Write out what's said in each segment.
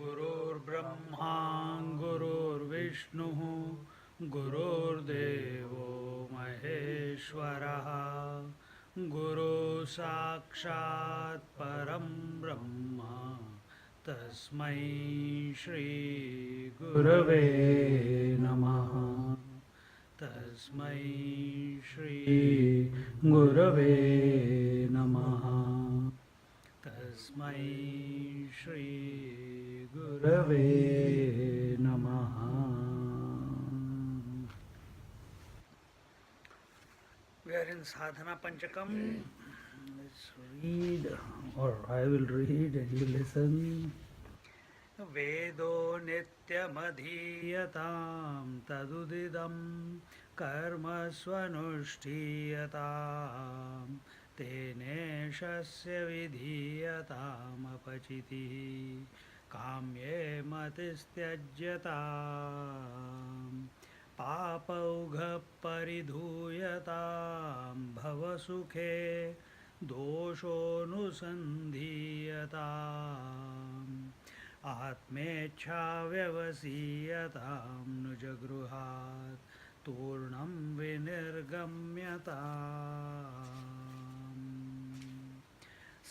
गुरुर्ब्रह्मा गुरुर्विष्णुः गुरुर्देवो महेश्वरः गुरु साक्षात् परं ब्रह्म तस्मै श्री गुरवे नमः तस्मै श्री गुरवे नमः तस्मै श्री गुरवे नमः. We are in Sadhana Panchakam. Let's read, or I will read and you listen. Vedo nityamadhiyatam tadudidam karma swanushtiyatam tene shasya vidhiyatam apachitihi kamye matistyajyatam पापौघ परिधूयतां भवसुखे दोषोऽनुसन्धीयताम् आत्मेच्छाव्यवसीयतां नुजगृहात् तूर्णं विनिर्गम्यताम्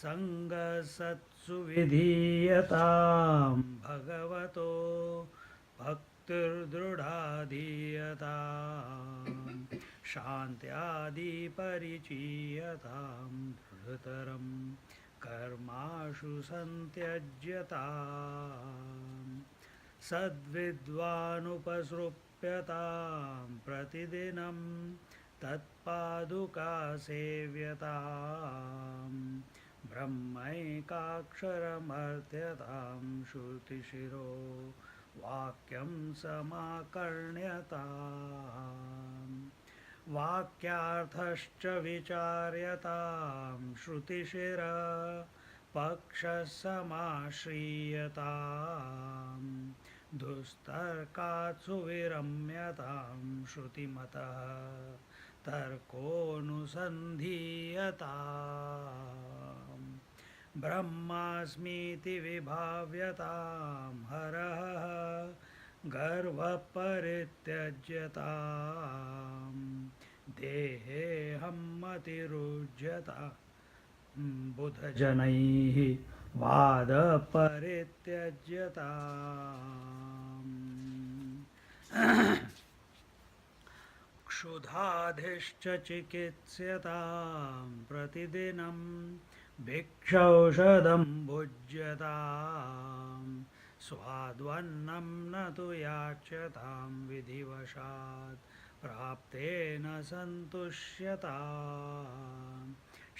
सङ्गसत्सु विधीयतां भगवतो भक्तिर्दृढाधीयतां शान्त्यादिपरिचीयतां दृढतरं कर्माशु सन्त्यज्यताम् सद्विद्वानुपसृप्यतां प्रतिदिनं तत्पादुकासेव्यताम् ब्रह्मैकाक्षरमर्त्यतां श्रुतिशिरो वाक्यं समाकर्ण्यताम् वाक्यार्थश्च विचार्यतां श्रुतिशिर पक्षसमाश्रीयताम् दुस्तर्कात्सु विरम्यतां श्रुतिमतः तर्कोऽनुसन्धीयताम् ब्रह्मास्मीति विभाव्यतां हरः गर्वपरित्यज्यतां देहेऽहं मतिरुज्यतां बुधजनैः वादपरित्यज्यताम् क्षुधाधिश्च चिकित्स्यतां प्रतिदिनं भिक्षौषधं भुज्यतां स्वाद्वन्नं न तु याच्यतां विधिवशात् प्राप्तेन सन्तुष्यताम्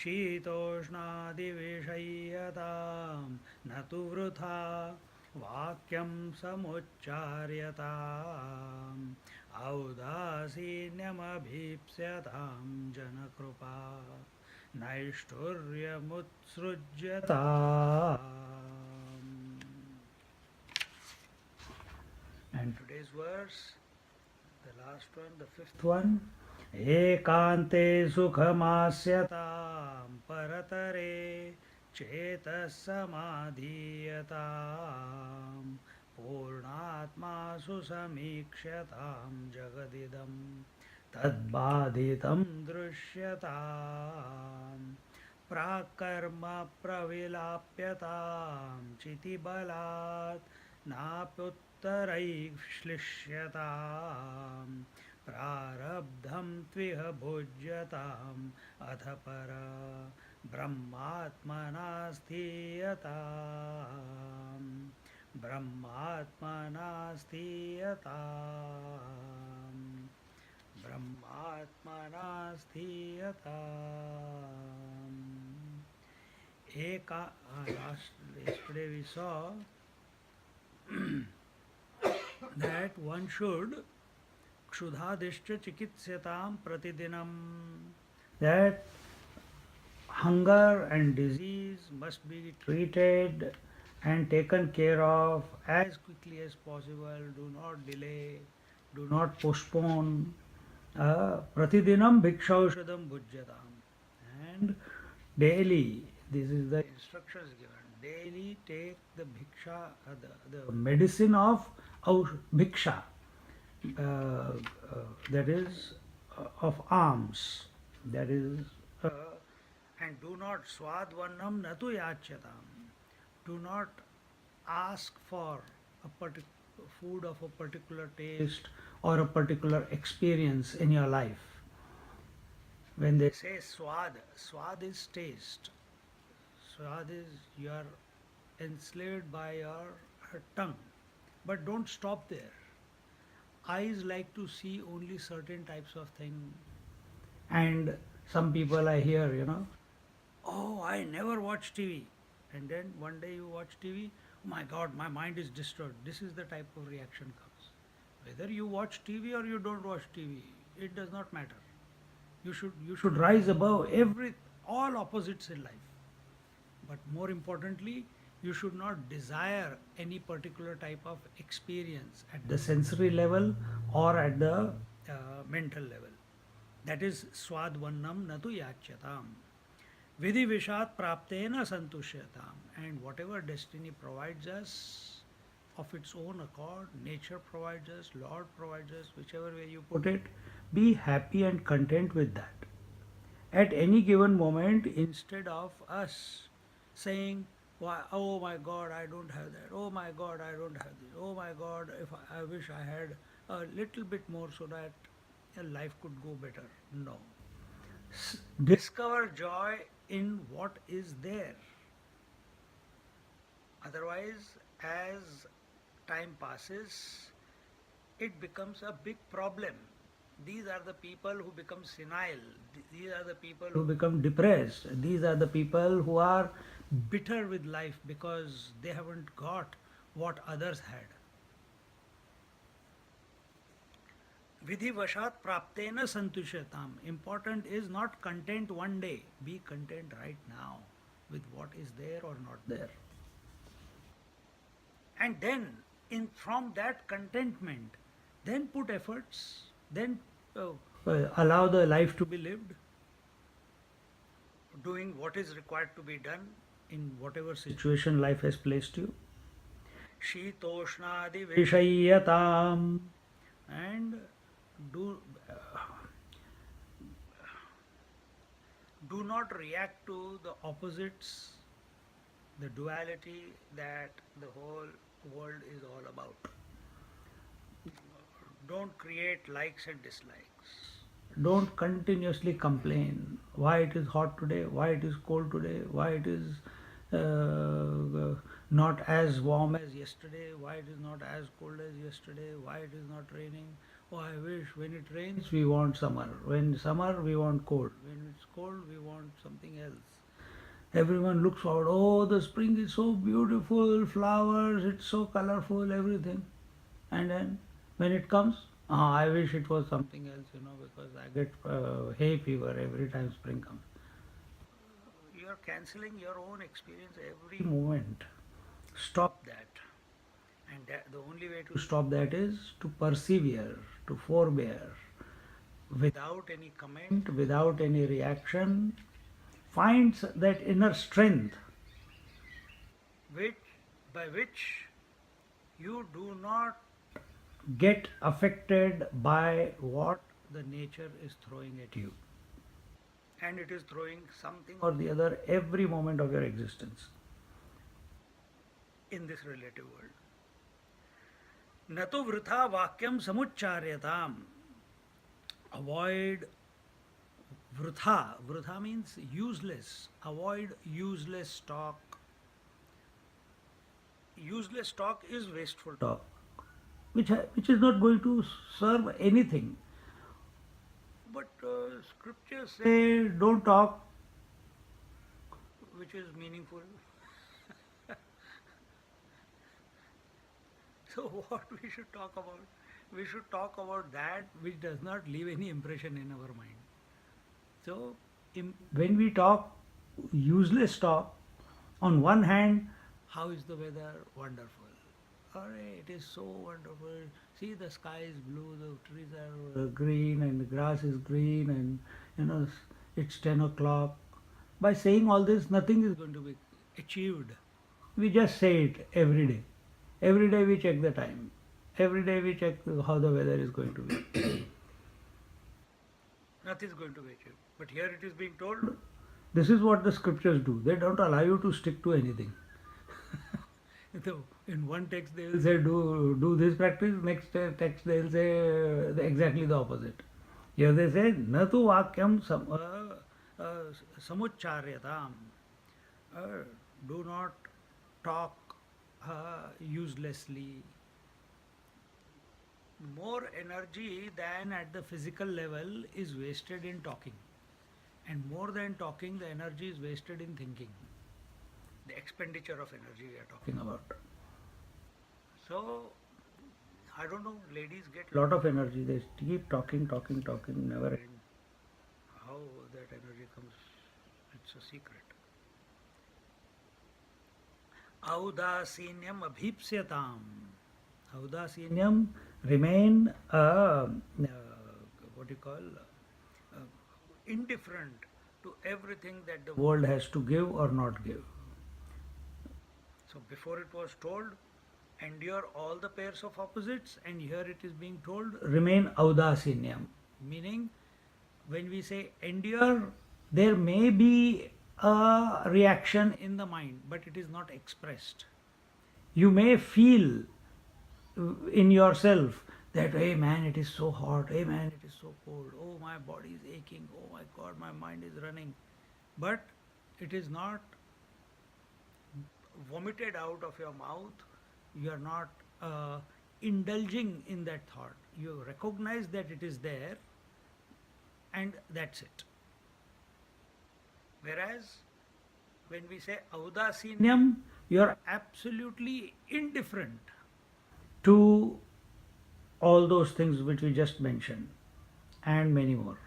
शीतोष्णादिविषय्यतां न तु वृथा वाक्यं समुच्चार्यताम् औदासीन्यमभीप्स्यतां जनकृपा नैष्ठुर्यमुत्सृज्यताम्. And today's verse, the last one, the fifth one. एकान्ते सुखमास्यतां परतरे चेतः समाधीयतां पूर्णात्मासु समीक्ष्यतां जगदिदं तद्बाधितं दृश्यतां प्राक्कर्म प्रविलाप्यतां चितिबलात् नाप्युत्तरैः श्लिष्यताम् प्रारब्धं त्विह भुज्यताम् अथ पर ब्रह्मात्मना स्थीयताम् ब्रह्मात्मना स्थीयताम् ब्रह्मात्मना स्थीयताम्. Yesterday we saw that one should क्षुधादिश्च चिकित्स्यतां प्रतिदिनam, that hunger and disease must be treated and taken care of as quickly as possible. Do not delay, do not postpone. Pratidinam bhikshaushadam bhujyatam. And daily, this is the instructions given. Daily take the bhiksha, the medicine of bhiksha, that is of alms. That is, uh, and do not swadvarnam natu yachatam. Do not ask for a particular food of a particular taste or a particular experience in your life. When they say swad, swad is taste. Swad is you are enslaved by your tongue. But don't stop there. Eyes like to see only certain types of thing. And some people I hear, oh, I never watch TV. And then one day you watch TV, oh my God, my mind is disturbed. This is the type of reaction comes. Whether you watch TV or you don't watch TV, it does not matter. You should rise above all opposites in life. But more importantly, you should not desire any particular type of experience at the sensory level or at the mental level. That is swadvannam natu yachyatam. Vidhi vishat praptena santushyatam. And whatever destiny provides us of its own accord, nature provides us, Lord provides us, whichever way you put it, be happy and content with that. At any given moment, instead of us saying, why, oh my God, I don't have that. Oh my God, I don't have this. Oh my God, if I wish I had a little bit more so that life could go better. No. Discover joy in what is there. Otherwise, as time passes, it becomes a big problem. These are the people who become senile. These are the people who become depressed. These are the people who are bitter with life because they haven't got what others had. Vidhi vashat praptena santushatam. Important is not content one day. Be content right now with what is there or not there. And then, from that contentment, then put efforts, then allow the life to be lived, doing what is required to be done in whatever situation life has placed you. Shitoshnadi vishayatam. And do not react to the opposites, the duality that the whole world is all about. Don't create likes and dislikes. Don't continuously complain why it is hot today, why it is cold today, why it is not as warm as yesterday, why it is not as cold as yesterday, why it is not raining. Oh, I wish when it rains we want summer, when summer we want cold, when it's cold we want something else. Everyone looks forward, oh, the spring is so beautiful, flowers, it's so colorful, everything. And then when it comes, I wish it was something else, because I get hay fever every time spring comes. You are cancelling your own experience every moment. Stop that. And the only way to stop that is to persevere, to forbear, without any comment, without any reaction. Finds that inner strength by which you do not get affected by what the nature is throwing at you. And it is throwing something or the other every moment of your existence in this relative world. Natu vritha vakyam samucharyatam. Avoid vrutha. Vrutha means useless. Avoid useless talk. Useless talk is wasteful talk, which is not going to serve anything. But scriptures say don't talk, which is meaningful. So what we should talk about? We should talk about that which does not leave any impression in our mind. So when we talk useless talk, on one hand, How is the weather? Wonderful. It is so wonderful. See, the sky is blue, the trees are green, and the grass is green, and you know it's 10 o'clock. By saying all this, nothing is going to be achieved. We just say it every day. Every day we check the time. Every day we check how the weather is going to be. Nothing is going to be achieved. But here it is being told. This is what the scriptures do. They don't allow you to stick to anything. So in one text they will say do this practice. Next text they will say exactly the opposite. Here they say na tu vakyam samucharyatam. Uh, do not talk uselessly. More energy than at the physical level is wasted in talking, and more than talking, the energy is wasted in thinking. The expenditure of energy we are talking about. So, I don't know, ladies get lot of energy. They keep talking, talking, talking, never end. How that energy comes, it's a secret. Audasinyam abhipsyatam. Audasinyam, remain what you call indifferent to everything that the world has to give or not give. So before it was told, endure all the pairs of opposites, and here it is being told, remain audasinyam. Meaning, when we say endure, there may be a reaction in the mind, but it is not expressed. You may feel in yourself that, hey man, it is so hot, hey man, it is so cold, oh my body is aching, oh my god, my mind is running. But it is not vomited out of your mouth. You are not indulging in that thought. You recognize that it is there, and that's it. Whereas when we say audasinyam, you are absolutely indifferent to all those things which we just mentioned, and many more.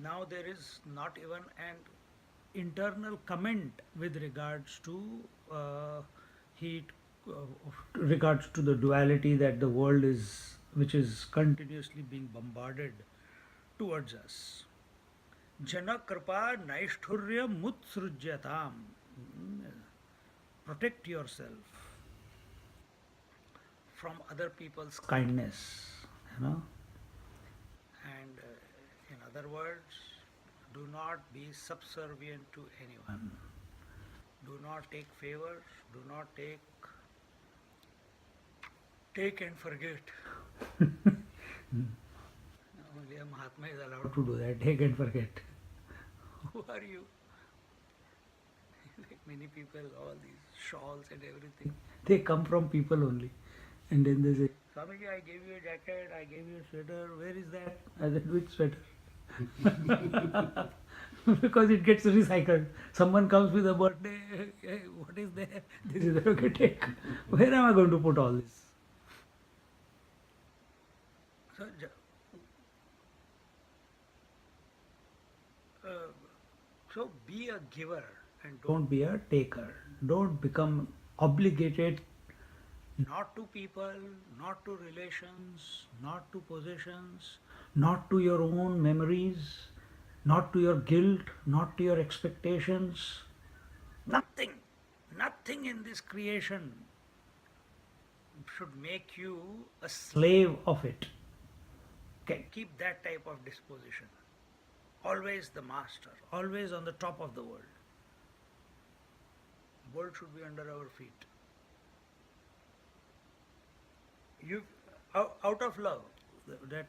Now there is not even an internal comment with regards to heat, regards to the duality that the world is, which is continuously being bombarded towards us. Jana kripa naishthurya mutsrujyatam. Protect yourself from other people's kindness, and in other words, do not be subservient to anyone. Do not take favors. Do not take and forget. Only a Mahatma is allowed to do that. Take and forget. Who are you? Like many people, all these shawls and everything, they come from people only. And then they say, Swamiji, I gave you a jacket, I gave you a sweater. Where is that? I said, which sweater? Because it gets recycled. Someone comes with a birthday, hey, what is there? This is okay, take. Where am I going to put all this? So be a giver and don't be a taker. Don't become obligated, not to people, not to relations, not to possessions, not to your own memories, not to your guilt, not to your expectations. Nothing in this creation should make you a slave of it. Okay, keep that type of disposition. Always the master, always on the top of the world. The world should be under our feet. You, out of love, that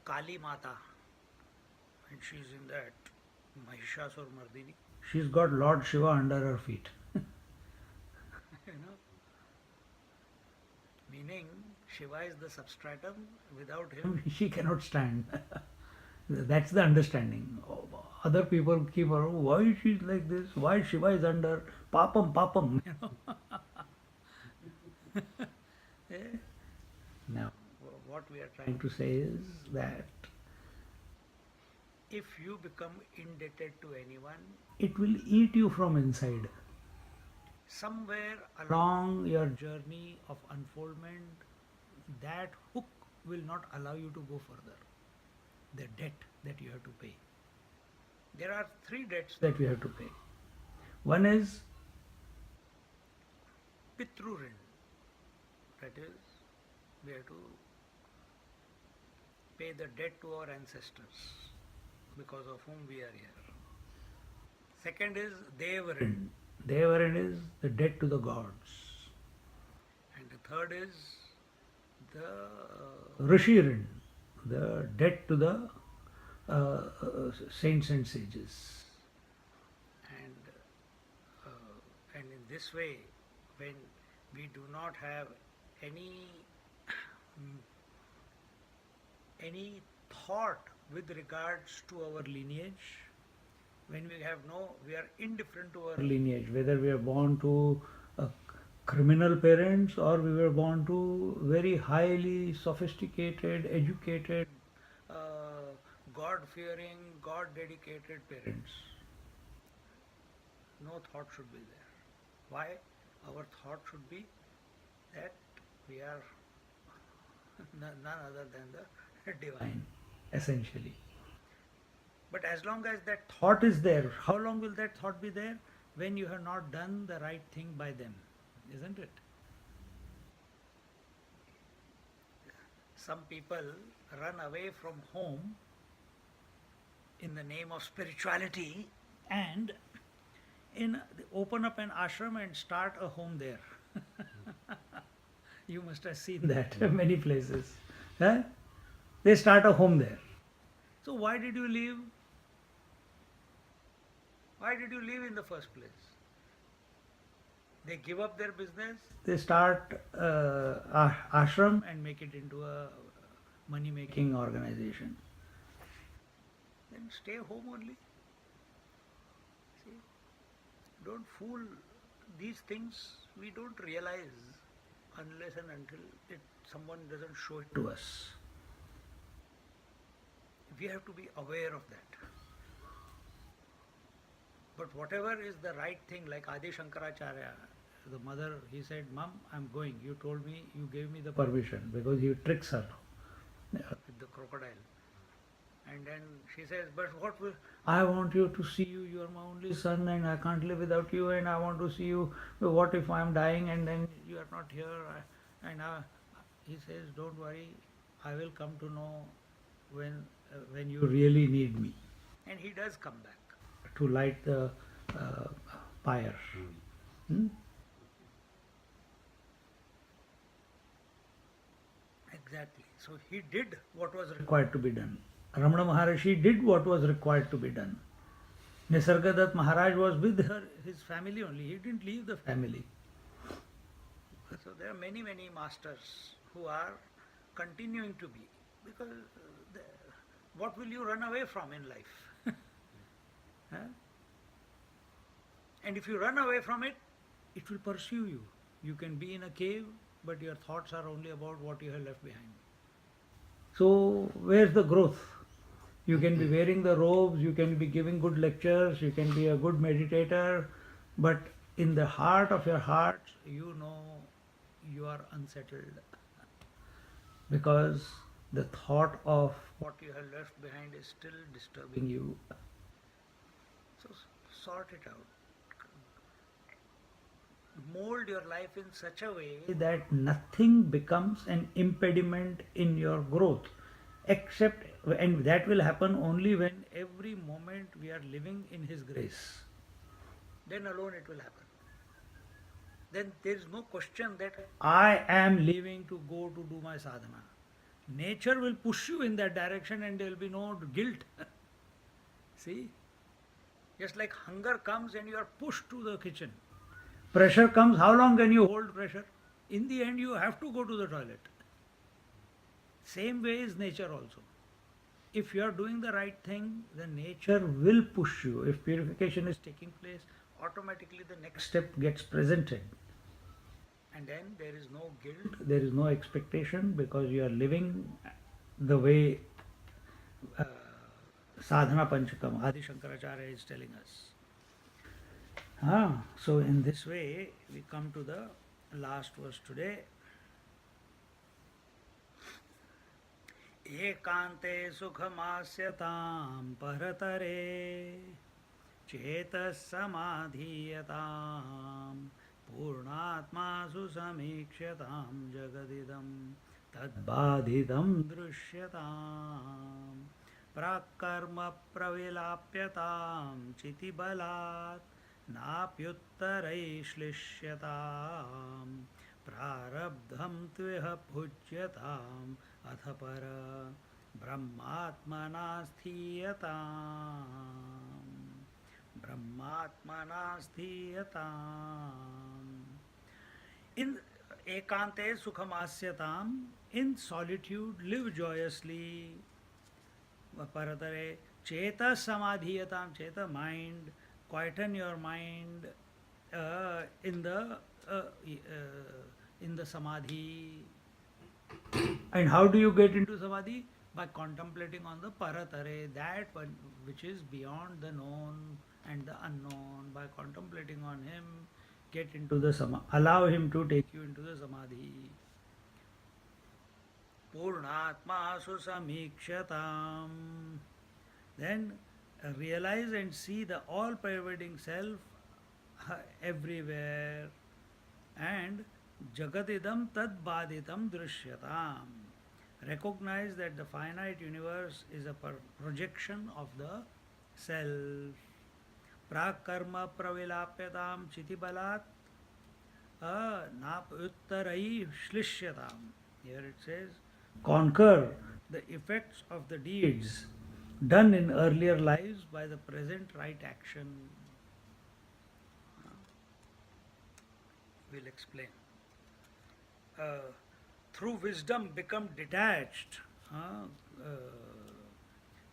Kali Mata, and she's in that Mahishasur Mardini. She's got Lord Shiva under her feet. Meaning Shiva is the substratum. Without him, she cannot stand. That's the understanding. Other people keep her, why is she like this? Why Shiva is under? Papam. Now, what we are trying to say is that if you become indebted to anyone, it will eat you from inside. Somewhere along your journey of unfoldment, that hook will not allow you to go further. The debt that you have to pay. There are three debts that we have to pay. One is Pitrurin, that is, we have to pay the debt to our ancestors because of whom we are here. Second is Devarin. Devarin is the debt to the gods. And the third is the Rishirin, the debt to the saints and sages. And in this way, when we do not have any thought with regards to our lineage, when we are indifferent to our lineage, whether we are born to criminal parents or we were born to very highly sophisticated, educated, God-fearing, God-dedicated parents. No thought should be there. Why? Our thought should be that we are none other than the divine, essentially. But as long as that thought is there, how long will that thought be there? When you have not done the right thing by them, isn't it? Some people run away from home in the name of spirituality and open up an ashram and start a home there. You must have seen that many places. Huh? They start a home there. So why did you leave? Why did you leave in the first place? They give up their business, they start ashram and make it into a money-making organization. Then stay home only. See, don't fool. These things we don't realize unless and until someone doesn't show it to us. We have to be aware of that. But whatever is the right thing, like Adi Shankaracharya, the mother, he said, Mom, I'm going. You told me, you gave me the permission because he tricks her with the crocodile. And then she says, but what will... I want you to see you, you are my only son and I can't live without you and I want to see you. What if I am dying and then you are not here? He says, don't worry, I will come to know when you really need me. And he does come back to light the pyre. Exactly. So he did what was required to be done. Ramana Maharishi did what was required to be done. Nisargadatta Maharaj was with his family only. He didn't leave the family. So there are many, many masters who are continuing to be. Because what will you run away from in life? Huh? And if you run away from it, it will pursue you. You can be in a cave, but your thoughts are only about what you have left behind. So where's the growth? You can be wearing the robes, you can be giving good lectures, you can be a good meditator, but in the heart of your heart, you know you are unsettled. Because the thought of what you have left behind is still disturbing you. So sort it out. Mold your life in such a way that nothing becomes an impediment in your growth, and that will happen only when every moment we are living in His grace. Then alone it will happen. Then there is no question that I am leaving to go to do my sadhana. Nature will push you in that direction and there will be no guilt. See? Just like hunger comes and you are pushed to the kitchen. Pressure comes, how long can you hold pressure? In the end you have to go to the toilet. Same way is nature also. If you are doing the right thing, then nature will push you. If purification is taking place, automatically the next step gets presented. And then there is no guilt, there is no expectation because you are living the way Sadhana Panchakam, Adi Shankaracharya is telling us. So in this way, we come to the last verse today. एकान्ते सुखमास्यतां परतरे चेतः समाधीयतां पूर्णात्मासु समीक्ष्यतां जगदिदं तद्बाधितं दृश्यताम् प्राक्कर्म प्रविलाप्यतां चितिबलात् नाप्युत्तरैश्लिष्यताम् प्रारब्धं त्विह भुज्यताम् अथ पर ब्रह्मात्मना स्थीयताम् ब्रह्मात्मना स्थीयताम् in ekante sukhamasyatam, in solitude live joyously. Paratare cheta samadhiyatam, cheta mind, quieten your mind in the samadhi. And how do you get into samadhi? By contemplating on the paratare, that one which is beyond the known and the unknown. By contemplating on him, get into the samadhi. Allow him to take you into the samadhi. Purnatma susamikshyatam. Then realize and see the all-pervading self everywhere. And jagatidam tad baditam drishyatam. Recognize that the finite universe is a projection of the self. Prakarma pravilapyatam chitibalat naputtarai shlishyatam. Here it says, conquer the effects of the deeds done in earlier lives by the present right action. We'll explain. Through wisdom become detached.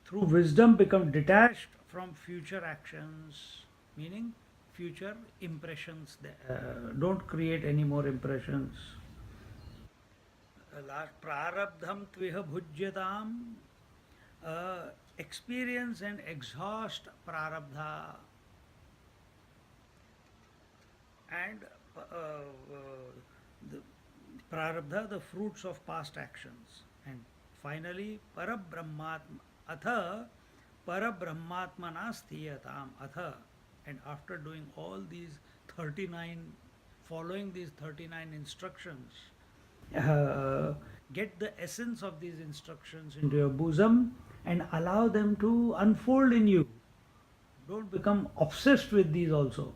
Through wisdom become detached from future actions, meaning future impressions. Don't create any more impressions. Last prarabdham tviha bhujyatam. Experience and exhaust prarabdha and the prarabdha, the fruits of past actions. And finally, atha parabrahmatmana sthiyatam atha. And after doing all these 39, following these 39 instructions, get the essence of these instructions into your bosom and allow them to unfold in you. Don't become obsessed with these also.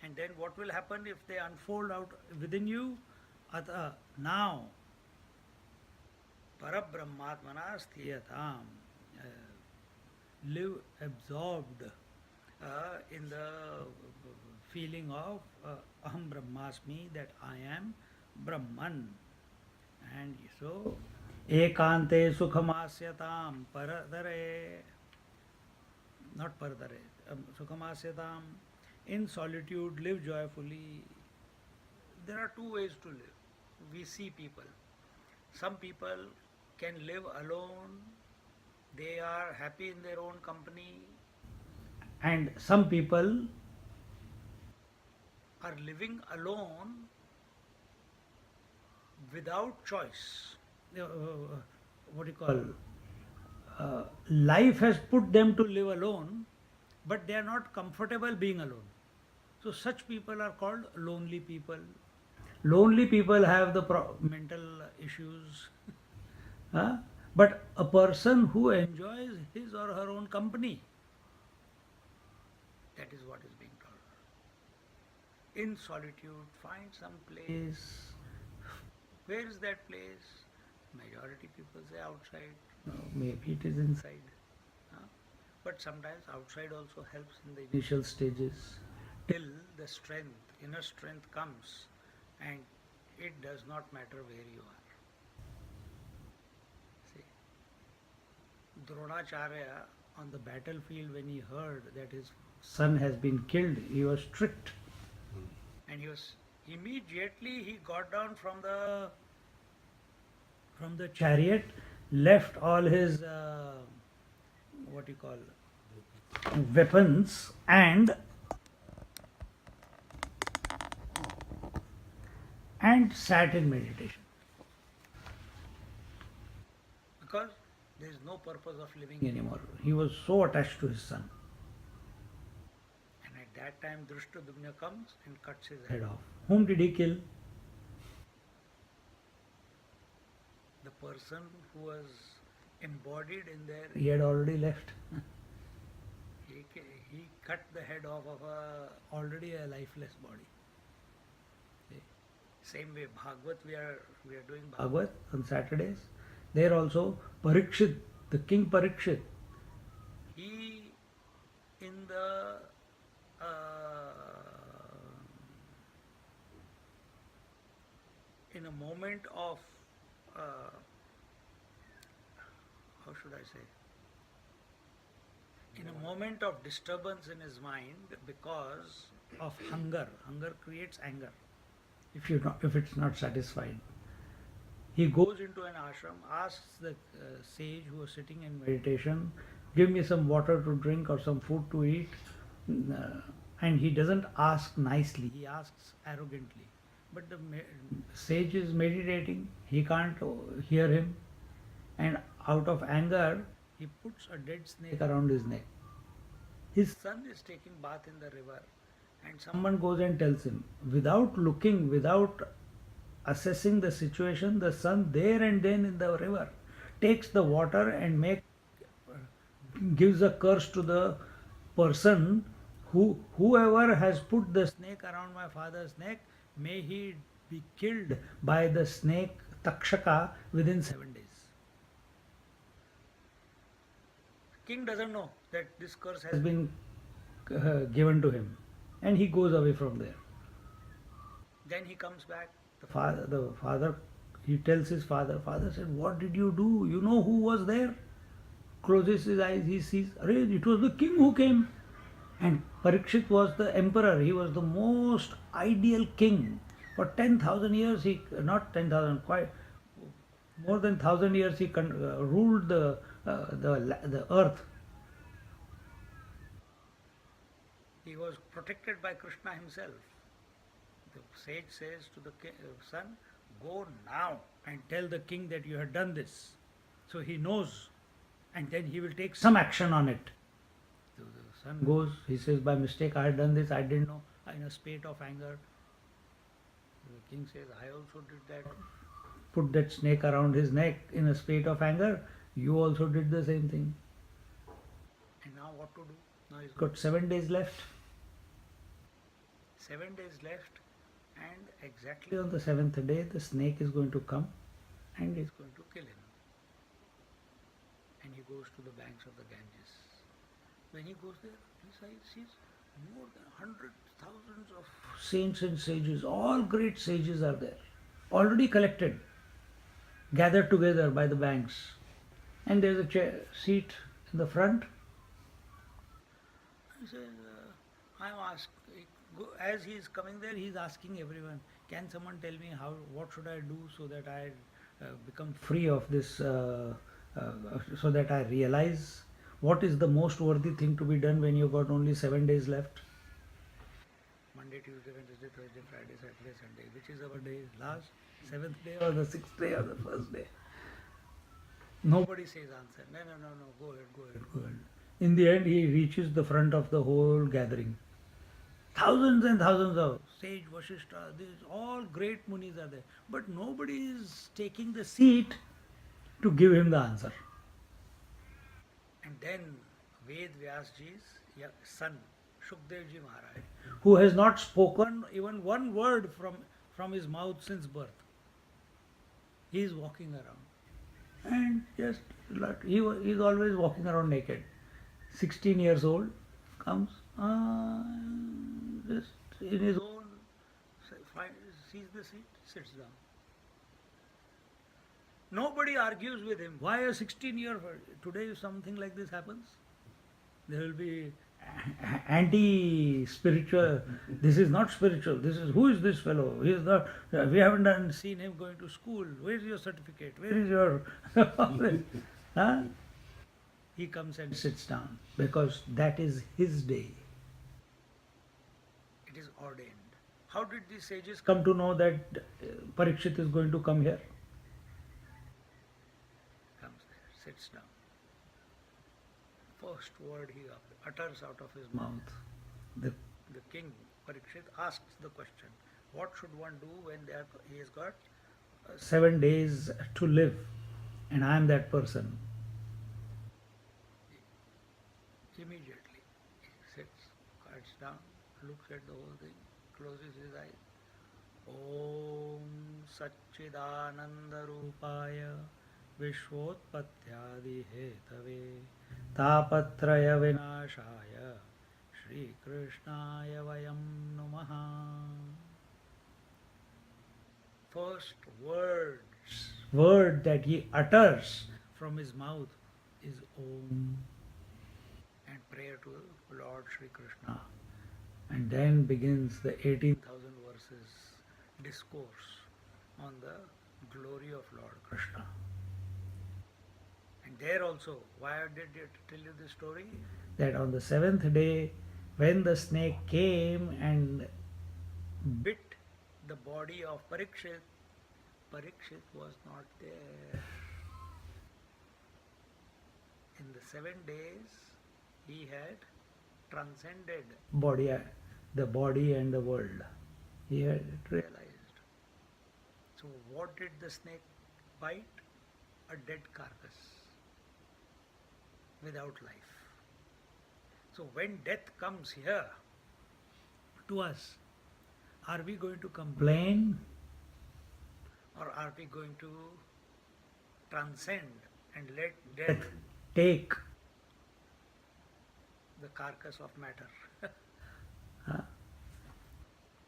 And then what will happen if they unfold out within you? Now, parabrahmatmana sthiyatam. Live absorbed in the feeling of aham brahmasmi, that I am Brahman. And so, ekante sukhamasyatam paradare, not paradare, sukhamasyatam, in solitude live joyfully. There are two ways to live. We see people. Some people can live alone, they are happy in their own company, and some people are living alone without choice. What do you call? Life has put them to live alone, but they are not comfortable being alone. So such people are called lonely people. Lonely people have the mental issues. But a person who enjoys his or her own company, that is what is being taught. In solitude, find some place. Where is that place? Majority people say outside. No, maybe it is inside. But sometimes outside also helps in the initial stages, till the strength, inner strength comes, and it does not matter where you are. See, Dronacharya on the battlefield, when he heard that his son has been killed, he was strict. And immediately he got down from the chariot, left all his what you call weapons, and sat in meditation because there is no purpose of living anymore. He was so attached to his son. And at that time, Drushtadumna comes and cuts his head off. Whom did he kill? The person who was embodied in there. He had already left. he cut the head off of already a lifeless body. Same way, Bhagavad, we are doing Bhagavad on Saturdays. There also, Parikshit, the king Parikshit, he in the in a moment of how should I say? In a moment of disturbance in his mind because of hunger. Hunger creates anger. If it's not satisfied, he goes into an ashram, asks the sage who was sitting in meditation, give me some water to drink or some food to eat, and he doesn't ask nicely, he asks arrogantly. But the sage is meditating, he can't hear him, and out of anger, he puts a dead snake around his neck. His son is taking bath in the river, and someone goes and tells him, without looking, without assessing the situation, the son there and then in the river takes the water and gives a curse to the person whoever has put the snake around my father's neck, may he be killed by the snake Takshaka within 7 days. King doesn't know that this curse has been given to him, and he goes away from there. Then he comes back. The father, he tells his father. Father said, "What did you do? You know who was there?" Closes his eyes. He sees, it was the king who came. And Parikshit was the emperor. He was the most ideal king. For 10,000 years, not 10,000, quite more than 1,000 years, he ruled the earth. He was protected by Krishna himself. The sage says to the son, go now and tell the king that you have done this. So he knows, and then he will take some action on it. So the son goes, he says, by mistake I had done this, I didn't know, in a spate of anger. The king says, I also did that. Put that snake around his neck in a spate of anger. You also did the same thing. And now what to do? Now he's got 7 days left. 7 days left, and exactly on the 7th day, the snake is going to come and is going to kill him. And he goes to the banks of the Ganges. When he goes there, he sees more than hundreds, thousands of saints and sages. All great sages are there, already collected, gathered together by the banks. And there's a seat in the front. He says, I'm asked, as he is coming there, he is asking everyone, can someone tell me what should I do so that I become free of this, so that I realize what is the most worthy thing to be done when you've got only 7 days left? Monday, Tuesday, Wednesday, Thursday, Friday, Saturday, Sunday. Which is our day? Last 7th day or the 6th day or the 1st day? Nobody says answer. No, go ahead. In the end, he reaches the front of the whole gathering. Thousands and thousands of sage, Vashishta, these all great munis are there. But nobody is taking the seat to give him the answer. And then Ved Vyasji's son, Shukdevji Maharaj, who has not spoken even one word from his mouth since birth. He is walking around. And just, he is always walking around naked. 16 years old, comes, just in his own, sees the seat, sits down. Nobody argues with him. Why a 16-year-old? Today if something like this happens, there will be anti-spiritual, this is not spiritual, who is this fellow? He is not, we haven't seen him going to school. Where is your certificate? Where is your... huh? he comes and sits down because that is his day. It is ordained. How did these sages come to know that Parikshit is going to come here? Comes there, sits down. First word he utters out of his mouth. The king, Parikshit, asks the question, what should one do when he has got 7 days to live and I am that person? Immediately he sits, quiets down, looks at the whole thing, closes his eyes. Om Satchidananda Rupaya Vishwotpatyadi Hetave Tapatraya Vinashaya Shri Krishnaya Vayam Namaha. First word that he utters from his mouth is Om and prayer to Lord Shri Krishna. And then begins the 18,000 verses discourse on the glory of Lord Krishna. And there also, why did I tell you this story? That on the 7th day, when the snake came and bit the body of Parikshit, Parikshit was not there. In the 7 days, he had transcended the body and the world. He had realized. So what did the snake bite? A dead carcass without life. So when death comes here to us, are we going to complain or are we going to transcend and let death take the carcass of matter?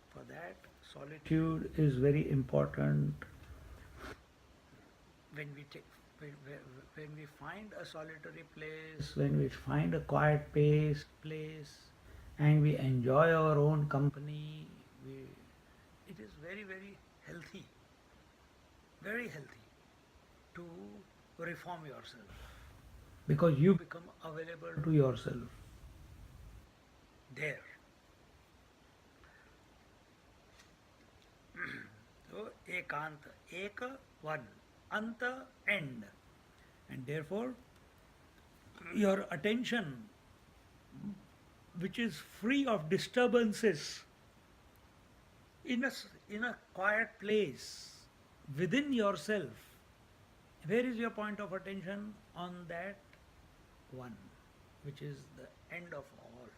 For that, solitude is very important. When we find a solitary place, when we find a quiet place, and we enjoy our own company, it is very, very healthy to reform yourself because you become available to yourself there. So, ekanta, eka, one, anta, end. And therefore, your attention, which is free of disturbances, in a quiet place, within yourself, where is your point of attention? On that one, which is the end of all,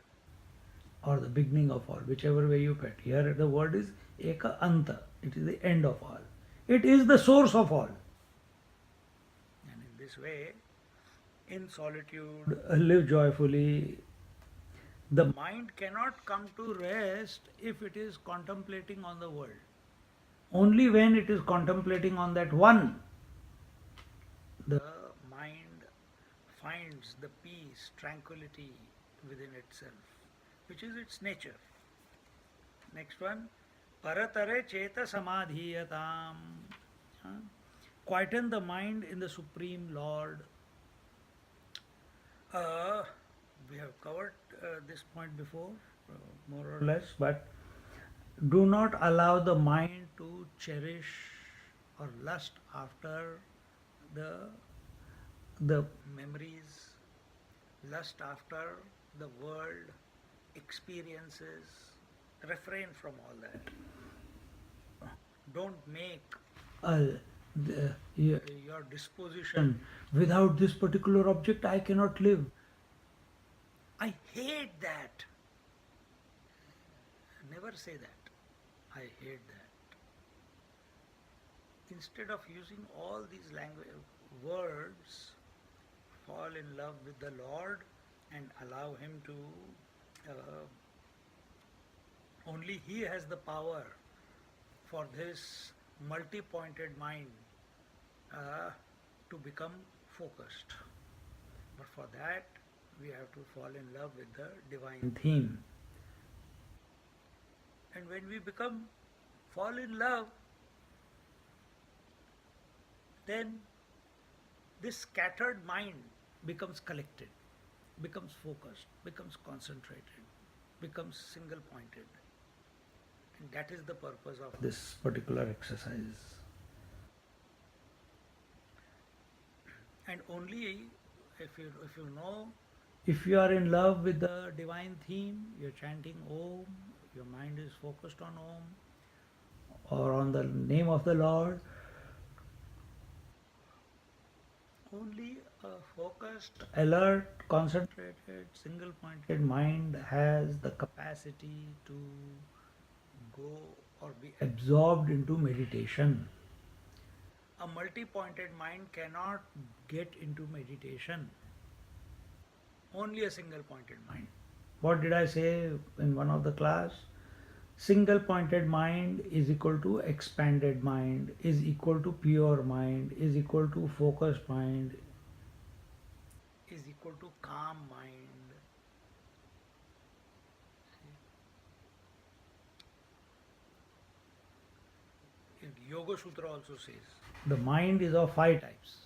or the beginning of all, whichever way you put. Here the word is eka anta, it is the end of all. It is the source of all. And in this way, in solitude, live joyfully. The mind cannot come to rest if it is contemplating on the world. Only when it is contemplating on that one, the mind finds the peace, tranquility within itself, which is its nature. Next one, paratare cheta samadhiyatam. Quieten the mind in the Supreme Lord. We have covered this point before, more or less, but do not allow the mind to cherish or lust after the memories, lust after the world, experiences. Refrain from all that. Don't make your disposition, without this particular object I cannot live. I hate that. Never say that. I hate that. Instead of using all these words, fall in love with the Lord and allow Him to, only He has the power for this multi-pointed mind to become focused. But for that, we have to fall in love with the divine theme. And when we fall in love, then this scattered mind becomes collected, becomes focused, becomes concentrated, becomes single pointed. And that is the purpose of this particular exercise. And only if you know, if you are in love with the divine theme, you're chanting Om, your mind is focused on Om or on the name of the Lord. Only a focused, alert, concentrated, single pointed mind has the capacity to go or be absorbed into meditation. A multi pointed mind cannot get into meditation. Only a single pointed mind. What did I say in one of the class? Single pointed mind is equal to expanded mind, is equal to pure mind, is equal to focused mind, is equal to calm mind. Yoga Sutra also says the mind is of 5 types: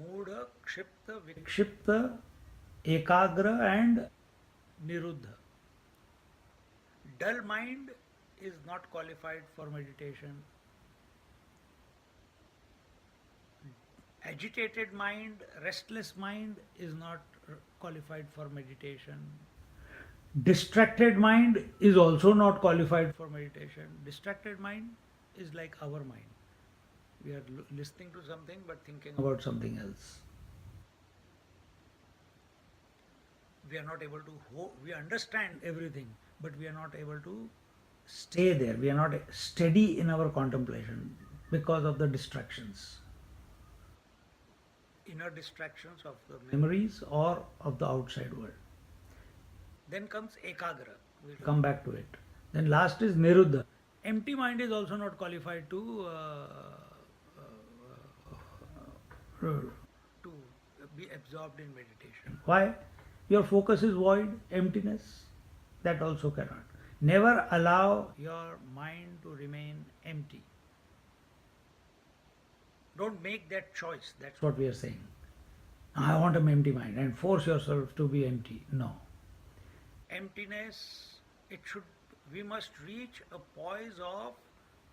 Moodha, Kshipta, Vikshipta, Ekagra, and Niruddha. Dull mind is not qualified for meditation. Agitated mind, restless mind is not qualified for meditation. Distracted mind is also not qualified for meditation. Distracted mind is like our mind. We are listening to something but thinking about something else. We are not able to, we understand everything, but we are not able to stay there. We are not steady in our contemplation because of the distractions. Inner distractions of the memories or of the outside world. Then comes Ekagra. We'll come back to it. Then last is Niruddha. Empty mind is also not qualified to be absorbed in meditation. Why? Your focus is void, emptiness. That also cannot. Never allow your mind to remain empty. Don't make that choice. That's what we are saying. I want an empty mind and force yourself to be empty. No. Emptiness, we must reach a poise of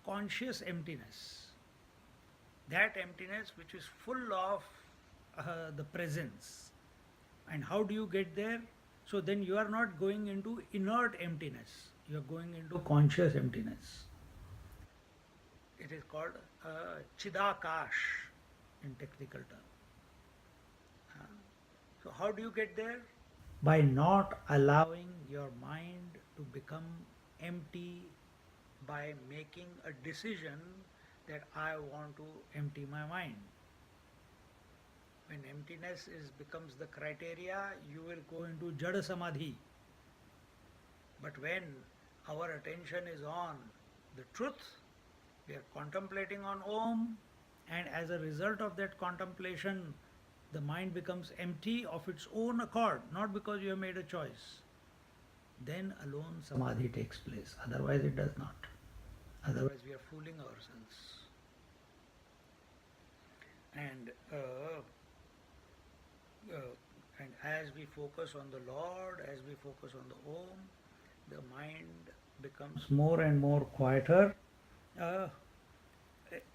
conscious emptiness. That emptiness which is full of the presence. And how do you get there? So then you are not going into inert emptiness. You are going into conscious emptiness. It is called Chidakash in technical term. So how do you get there? By not allowing your mind to become empty, by making a decision that I want to empty my mind. When emptiness becomes the criteria, you will go into Jada Samadhi. But when our attention is on the truth, we are contemplating on Om, and as a result of that contemplation, the mind becomes empty of its own accord, not because you have made a choice. Then alone Samadhi takes place. Otherwise it does not. Otherwise we are fooling ourselves. And as we focus on the Lord, as we focus on the Om, the mind becomes more and more quieter,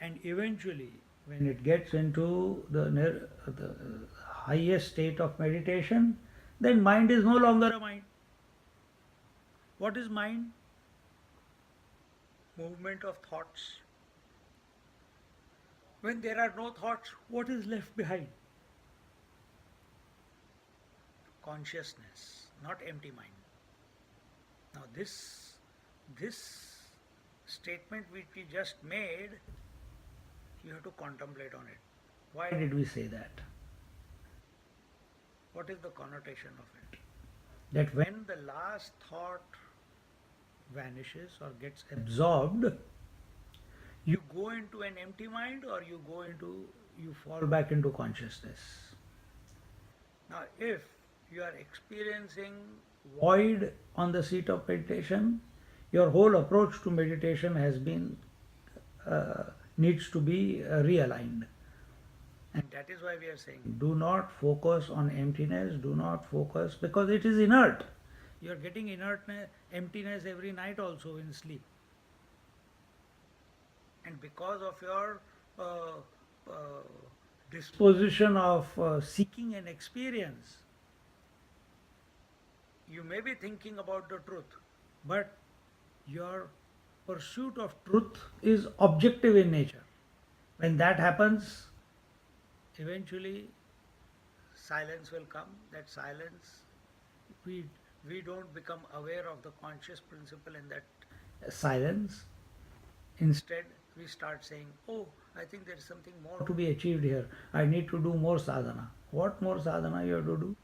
and eventually when it gets into the highest state of meditation, then mind is no longer a mind. What is mind? Movement of thoughts. When there are no thoughts, what is left behind? Consciousness, not empty mind. Now this statement which we just made, you have to contemplate on it. Why did we say that? What is the connotation of it? That when the last thought vanishes or gets absorbed, you go into an empty mind or you fall back into consciousness. Now if you are experiencing void on the seat of meditation, your whole approach to meditation has been needs to be realigned. And that is why we are saying do not focus on emptiness, do not focus because it is inert. You are getting emptiness every night also in sleep. And because of your uh, uh, disposition of seeking an experience, you may be thinking about the truth, but your pursuit of truth is objective in nature. When that happens, eventually silence will come. That silence, we we don't become aware of the conscious principle in that silence. Instead, we start saying, "Oh, I think there is something more to be achieved here. I need to do more sadhana." What more sadhana you have to do?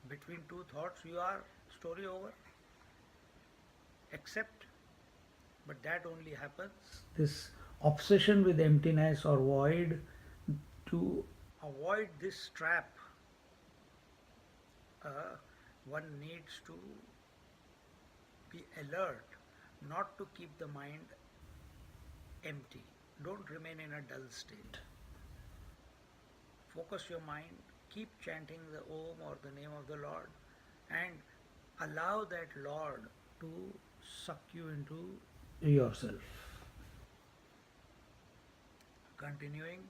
Between two thoughts, you are story over. Accept, but that only happens. This obsession with emptiness or void, to avoid this trap, uh, one needs to be alert, not to keep the mind empty. Don't remain in a dull state. Focus your mind, keep chanting the Om or the name of the Lord, and allow that Lord to suck you into yourself. Continuing,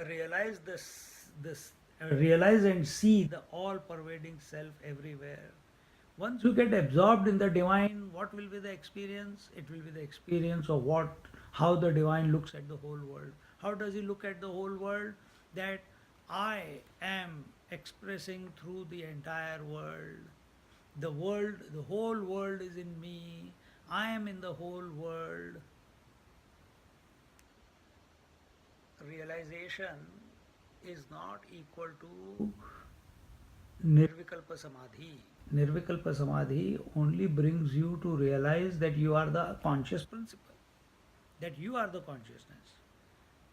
realize realize and see the all-pervading self everywhere. Once you get absorbed in the divine, what will be the experience? It will be the experience of how the divine looks at the whole world. How does he look at the whole world? That I am expressing through the entire world. The whole world is in me. I am in the whole world. Realization is not equal to Nirvikalpa Samadhi. Nirvikalpa Samadhi only brings you to realize that you are the conscious principle, that you are the consciousness.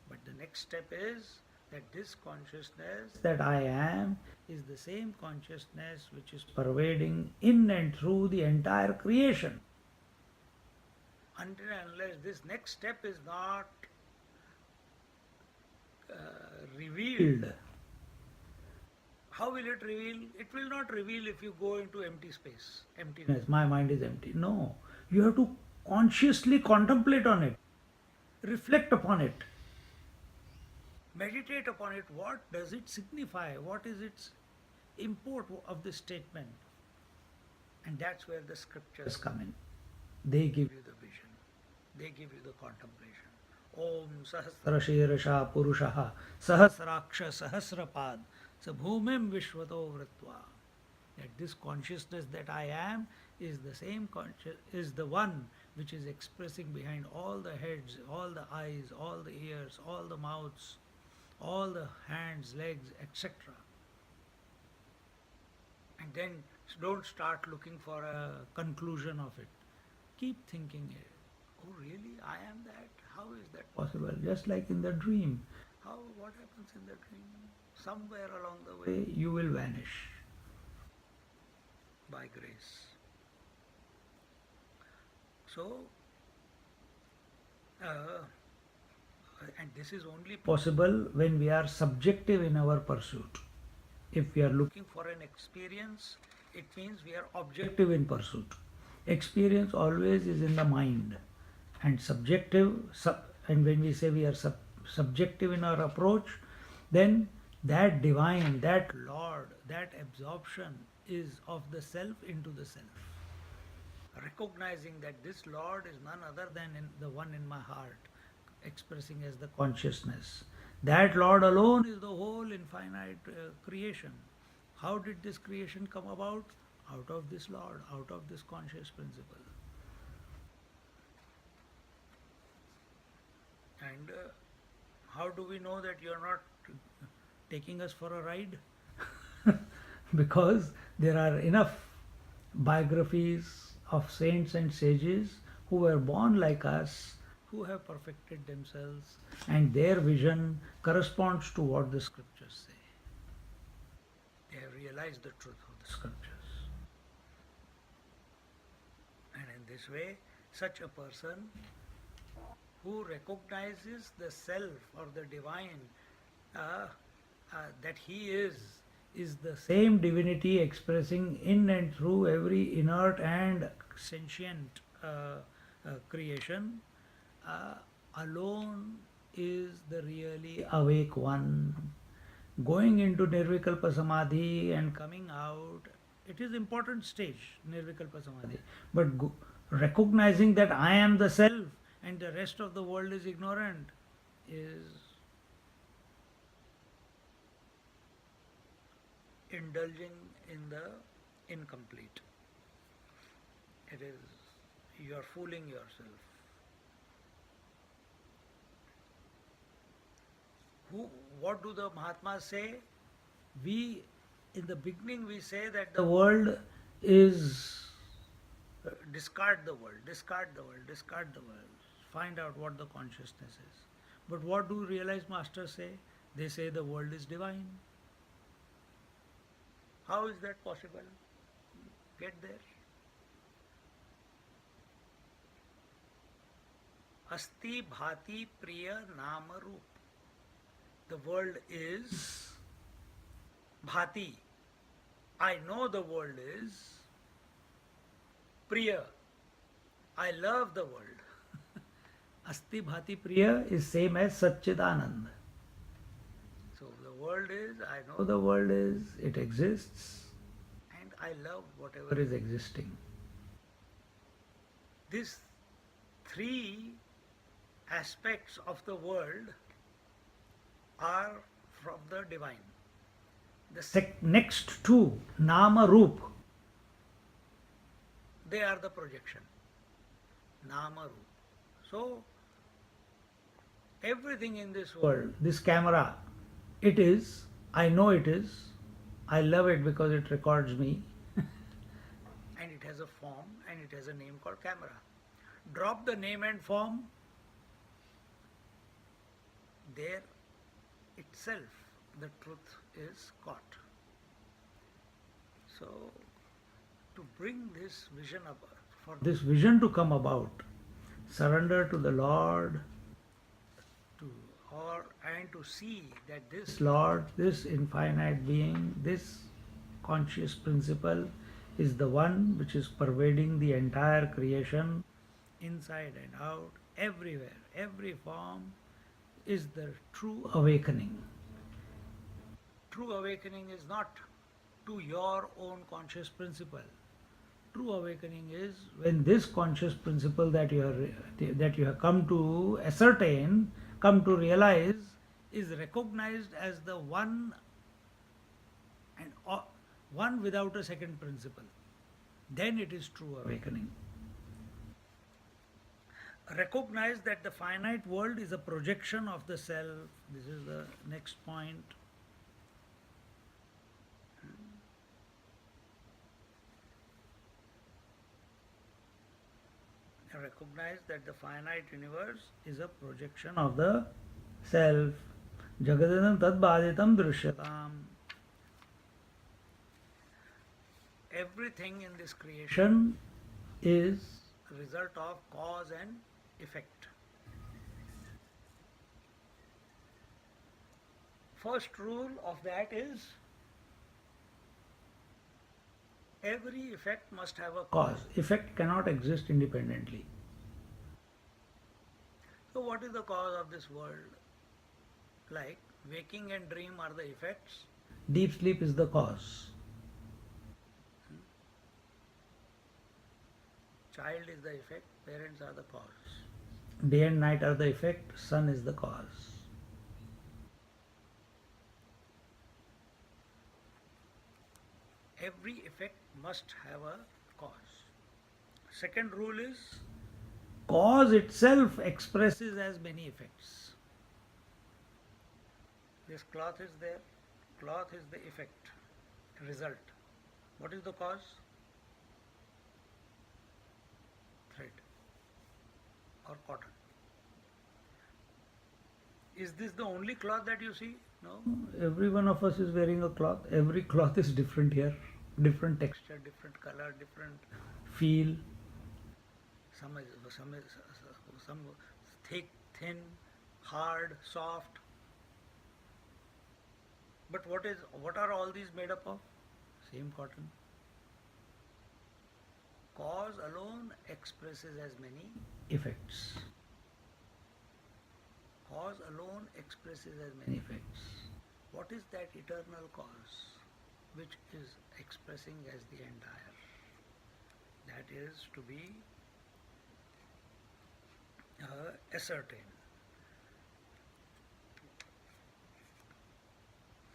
But the next step is that this consciousness that I am is the same consciousness which is pervading in and through the entire creation. Until and unless this next step is not revealed, how will it reveal? It will not reveal if you go into empty space, emptiness. My mind is empty. No, you have to consciously contemplate on it, reflect upon it, meditate upon it. What does it signify? What is its import of this statement? And that's where the scriptures come in. They give you the vision, they give you the contemplation. Om Sahasrashirasha Purushaha Sahasraksha Sahasrapad Sabhumim Vishwato Vritva. That this consciousness that I am is the same is the one which is expressing behind all the heads, all the eyes, all the ears, all the mouths, all the hands, legs, etc. And then don't start looking for a conclusion of it. Keep thinking it. Oh really? I am that? How is that possible? Just like in the dream. What happens in the dream? Somewhere along the way you will vanish by grace. So, and this is only possible when we are subjective in our pursuit. If we are looking for an experience, it means we are objective in pursuit. Experience always is in the mind, and and when we say we are subjective in our approach, then that divine, that Lord, that absorption is of the self into the self. Recognizing that this Lord is none other than the one in my heart, expressing as the consciousness. That Lord alone is the whole infinite creation. How did this creation come about? Out of this Lord, out of this conscious principle. And how do we know that you're not taking us for a ride? Because there are enough biographies of saints and sages who were born like us, who have perfected themselves, and their vision corresponds to what the scriptures say. They have realized the truth of the scriptures. And in this way, such a person who recognizes the self or the divine uh, that he is the same divinity expressing in and through every inert and sentient creation, uh, alone is the really awake one. Going into Nirvikalpa Samadhi and coming out, it is important stage, Nirvikalpa Samadhi. But recognizing that I am the self and the rest of the world is ignorant is indulging in the incomplete. It is, you are fooling yourself. Who, what do the Mahatmas say? We, in the beginning, we say that the world is, discard the world, discard the world, discard the world. Find out what the consciousness is. But what do realized masters say? They say the world is divine. How is that possible? Get there. Asti bhati priya nama roop. The world is bhati. I know the world is priya. I love the world. Asti bhati priya is same as Satchidanand. So the world is, I know the world is, it exists, and I love whatever is existing. These three aspects of the world are from the divine. The next two, Nama Roop, they are the projection. Nama Roop. So, everything in this world, this camera, it is, I know it is, I love it because it records me, and it has a form and it has a name called camera. Drop the name and form, there itself the truth is caught. So, to bring this vision about, for this vision to come about, surrender to the Lord, to and to see that this Lord, this infinite being, this conscious principle is the one which is pervading the entire creation, inside and out, everywhere, every form, is the true awakening. True awakening is not to your own conscious principle. True awakening is when this conscious principle that you have come to ascertain, come to realize, is recognized as the one and one without a second principle. Then it is true awakening. Recognize that the finite world is a projection of the self. This is the next point. Recognize that the finite universe is a projection of the self. Jagadadam tad bhaditam drishyatam. Everything in this creation is a result of cause and effect. First rule of that is every effect must have a cause. Effect cannot exist independently. So what is the cause of this world? Like waking and dream are the effects, deep sleep is the cause. Child is the effect, parents are the cause. Day and night are the effect, sun is the cause. Every effect must have a cause. Second rule is cause itself expresses as many effects. This cloth is there, cloth is the effect, result. What is the cause? Thread or cotton. Is this the only cloth that you see? No. Every one of us is wearing a cloth. Every cloth is different here. Different texture, different color, different feel. Some thick, thin, hard, soft. But what are all these made up of? Same cotton. Cause alone expresses as many effects. Cause alone expresses as many effects. What is that eternal cause which is expressing as the entire? That is to be ascertained.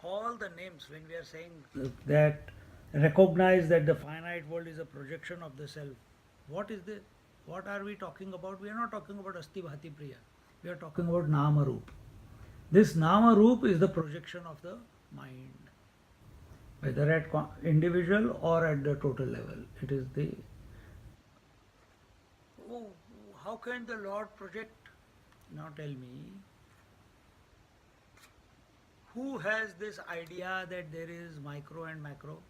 All the names, when we are saying that, recognize that the finite world is a projection of the self. What is the, what are we talking about? We are not talking about Asti Bhati Priya. We are talking about Nama Roop. This Nama Roop is the projection of the mind, whether at individual or at the total level. It is the. Oh, how can the Lord project? Now tell me, who has this idea that there is micro and macro?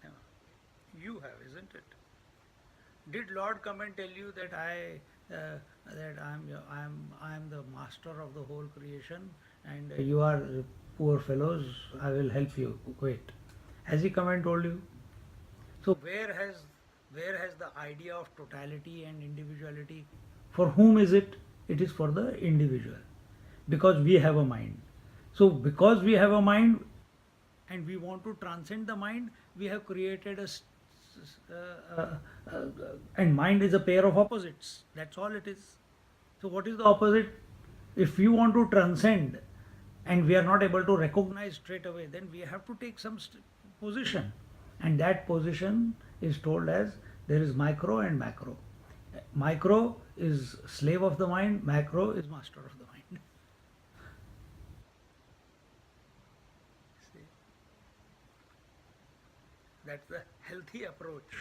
Yeah. You have, isn't it? Did Lord come and tell you that I am the master of the whole creation and you are poor fellows? I will help you. Wait, has He come and told you? So where has the idea of totality and individuality? For whom is it? It is for the individual, because we have a mind. So because we have a mind and we want to transcend the mind, we have created and mind is a pair of opposites. That's all it is. So what is the opposite? If we want to transcend and we are not able to recognize straight away, then we have to take some position, and that position is told as there is micro and macro. Micro is slave of the mind, macro is master of the mind. See? That's the healthy approach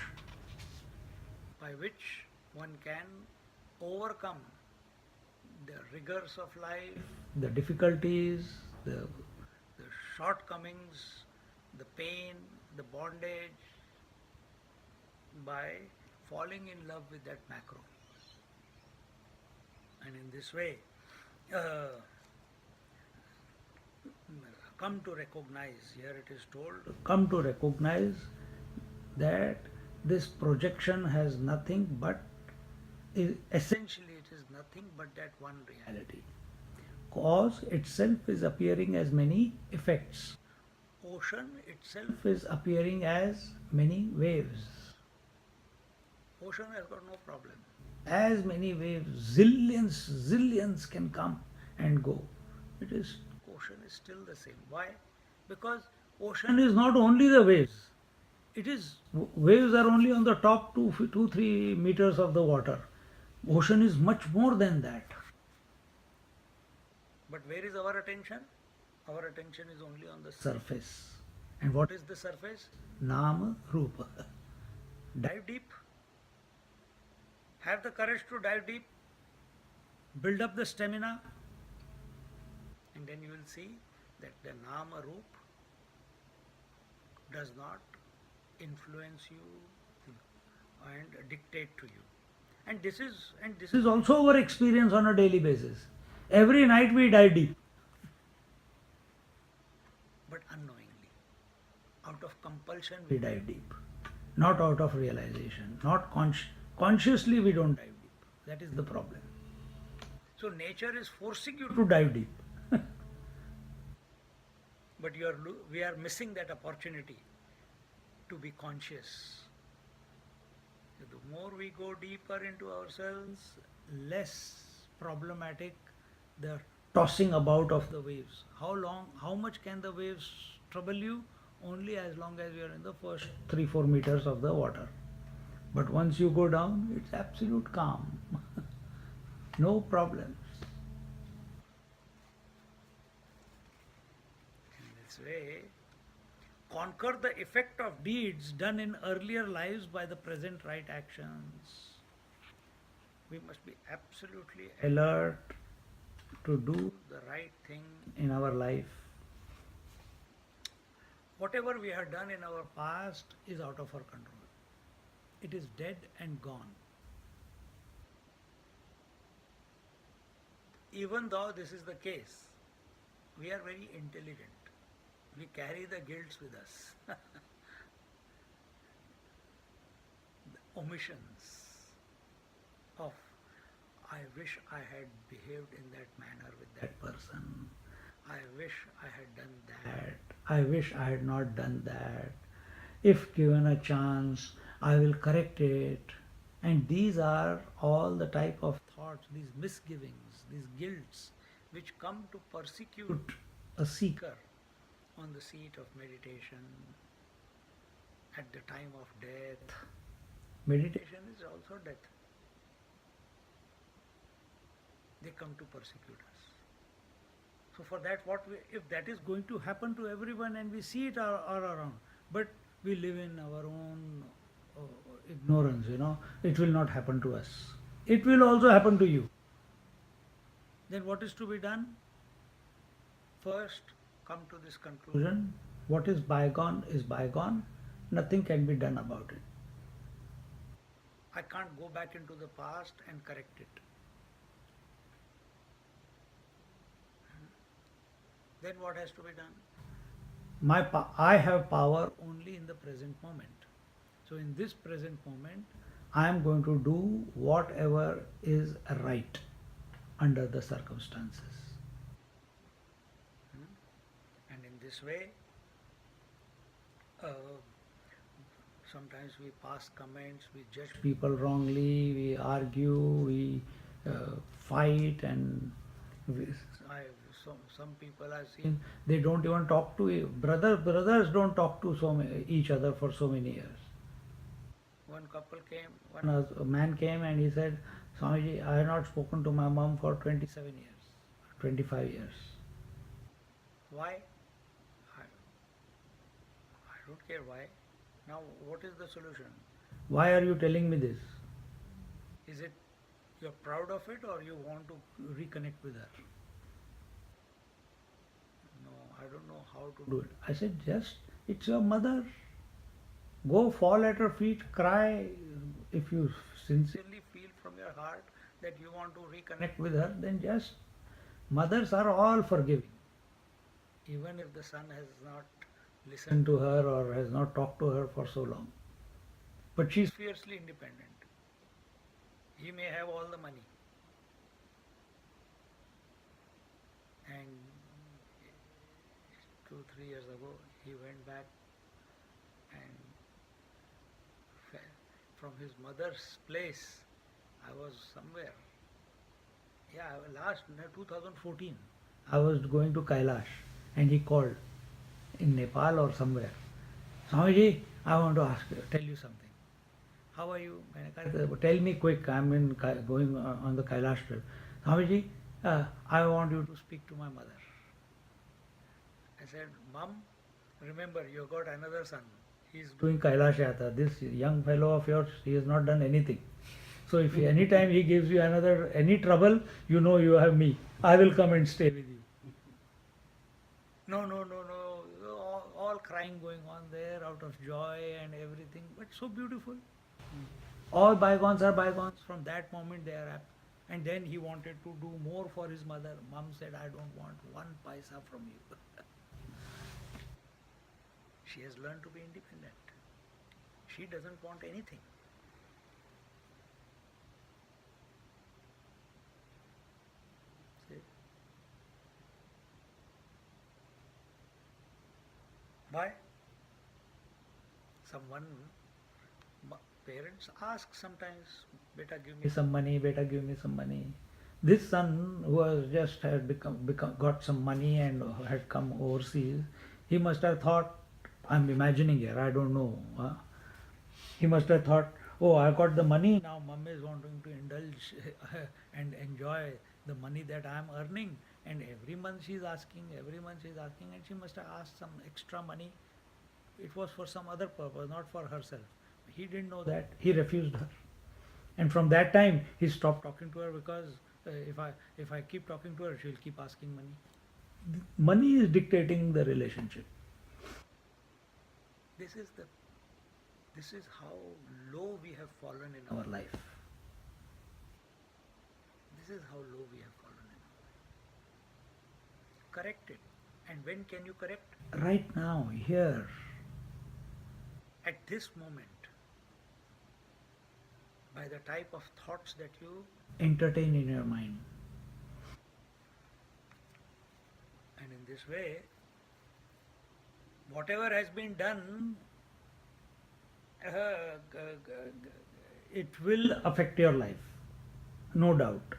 by which one can overcome the rigors of life, the difficulties, the shortcomings, the pain, the bondage, by falling in love with that macro. And in this way, come to recognize, here it is told, come to recognize that this projection has nothing but, essentially it is nothing but that one reality. Cause itself is appearing as many effects. Ocean itself is appearing as many waves. Ocean has got no problem. As many waves, zillions can come and go. It is, ocean is still the same. Why? Because ocean is not only the waves. It is, waves are only on the top 2-3 meters of the water. Ocean is much more than that. But where is our attention? Our attention is only on the surface. And what is the surface? Nama Rupa. Dive deep. Have the courage to dive deep. Build up the stamina. And then you will see that the Nama Roop does not influence you and dictate to you. And this is also our experience on a daily basis. Every night we dive deep, but unknowingly. Out of compulsion we dive deep, not out of realization. Not consciously we don't dive deep. That is the problem. So nature is forcing you to dive deep, but we are missing that opportunity to be conscious. The more we go deeper into ourselves, less problematic the tossing about of the waves. How much can the waves trouble you? Only as long as you are in the first 3-4 meters of the water. But once you go down, it's absolute calm. No problems. In this way, conquer the effect of deeds done in earlier lives by the present right actions. We must be absolutely alert to do the right thing in our life. Whatever we have done in our past is out of our control. It is dead and gone. even though this is the case, we are very intelligent. We carry the guilts with us. The omissions of I wish I had behaved in that manner with that person. I wish I had done that. I wish I had not done that. If given a chance, I will correct it. And these are all the type of thoughts, these misgivings, these guilts, which come to persecute a seeker on the seat of meditation, at the time of death. Meditation is also death. They come to persecute us. So for that, if that is going to happen to everyone and we see it all around, but we live in our own ignorance, it will not happen to us. It will also happen to you. Then what is to be done? First, come to this conclusion: what is bygone. Nothing can be done about it. I can't go back into the past and correct it. Then what has to be done? I have power only in the present moment. So in this present moment, I am going to do whatever is right under the circumstances. And in this way, sometimes we pass comments, we judge people wrongly, we argue, we fight, and some people I've seen, they don't even talk to brothers don't talk to each other for so many years. One man came and he said, Swamiji, I have not spoken to my mom for 27 years, 25 years. Why? I don't care why. Now what is the solution? Why are you telling me this? Is it you're proud of it or you want to reconnect with her? No, I don't know how to do it. I said, it's your mother. Go fall at her feet, cry. If you sincerely feel from your heart that you want to reconnect with her, then mothers are all forgiving. Even if the son has not listened to her or has not talked to her for so long. But she is fiercely independent. He may have all the money. And 2-3 years ago, he went back and from his mother's place, I was somewhere. Yeah, last 2014, I was going to Kailash and he called in Nepal or somewhere. Swamiji, I want to tell you something. How are you? Tell me quick, I'm going on the Kailash trip. Swamiji, I want you to speak to my mother. I said, Mom, remember you got another son. He's doing Kailash Yatra. This young fellow of yours, he has not done anything. So if any time he gives you any trouble, you know you have me. I will come and stay with you. No. All crying going on there out of joy and everything, but so beautiful. All bygones are bygones. From that moment they are happy. And then he wanted to do more for his mother. Mom said, I don't want 1 paisa from you. She has learned to be independent. She doesn't want anything. See? Why? Parents ask sometimes, beta give me some money, beta give me some money. This son who had got some money and had come overseas, he must have thought, I'm imagining here, I don't know. He must have thought, oh, I got the money, now mom is wanting to indulge and enjoy the money that I am earning. And every month she is asking, and she must have asked some extra money. It was for some other purpose, not for herself. He didn't know that. He refused her. And from that time, he stopped talking to her because if I keep talking to her, she'll keep asking money. Money is dictating the relationship. This is how low we have fallen in our life. This is how low we have fallen in our life. correct it. And when can you correct? Right now, here, at this moment, by the type of thoughts that you entertain in your mind. And in this way, whatever has been done, it will affect your life, no doubt.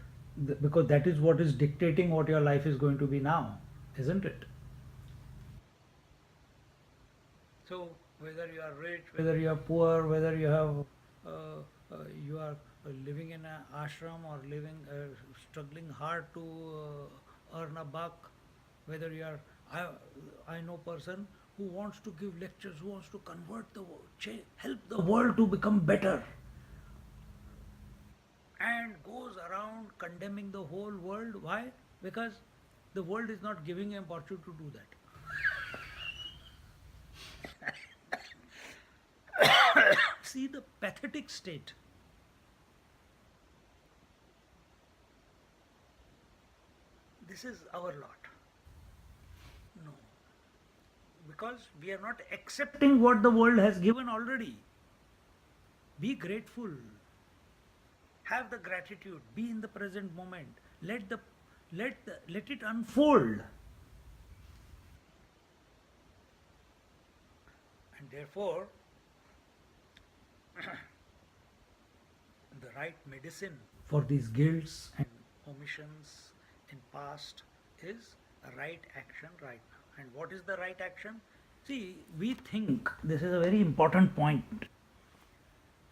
Because that is what is dictating what your life is going to be now, isn't it? So, whether you are rich, whether you are poor, whether you have you are living in an ashram or living struggling hard to earn a buck, whether you are I know person who wants to give lectures, who wants to convert the world, help the world to become better, and goes around condemning the whole world. Why? Because the world is not giving him opportunity to do that. See the pathetic state. This is our lot. No. Because we are not accepting what the world has given already. Be grateful. Have the gratitude. Be in the present moment. Let it unfold. And therefore, the right medicine for these guilts and omissions in past is a right action right now. And what is the right action? See, we think, this is a very important point.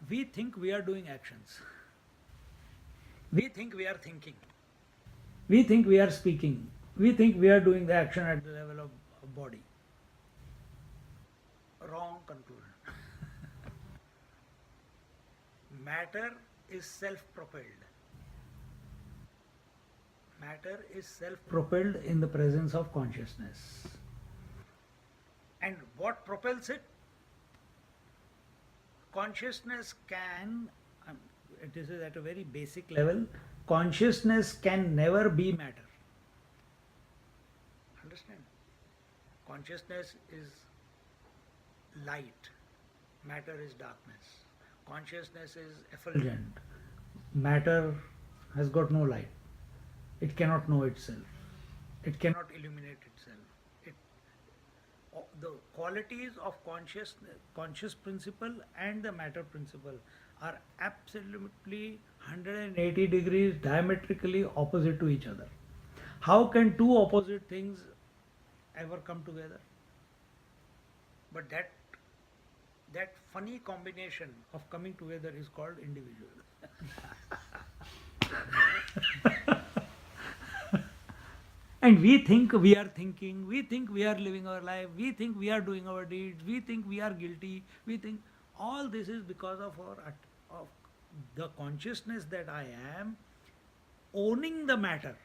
We think we are doing actions. We think we are thinking. We think we are speaking. We think we are doing the action at the level of body. Wrong conclusion. Matter is self-propelled. Matter is self-propelled in the presence of consciousness. And what propels it? Consciousness can, this is at a very basic level, consciousness can never be matter. Understand? Consciousness is light, matter is darkness. Consciousness is effulgent, matter has got no light. It cannot know itself. It cannot illuminate itself. The qualities of conscious principle and the matter principle are absolutely 180 degrees diametrically opposite to each other. How can two opposite things ever come together? But that funny combination of coming together is called individual. And we think we are thinking, we think we are living our life, we think we are doing our deeds, we think we are guilty, we think all this is because of of the consciousness that I am owning the matter.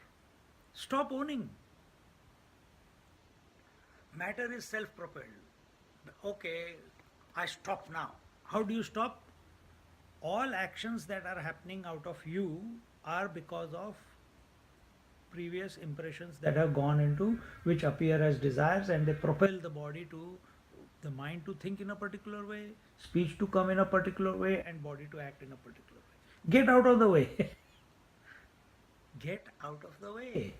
Stop owning. Matter is self-propelled. Okay, I stop now. How do you stop? All actions that are happening out of you are because of previous impressions that have gone into, which appear as desires, and they propel the body to, the mind to think in a particular way, speech to come in a particular way, and body to act in a particular way. Get out of the way. Get out of the way.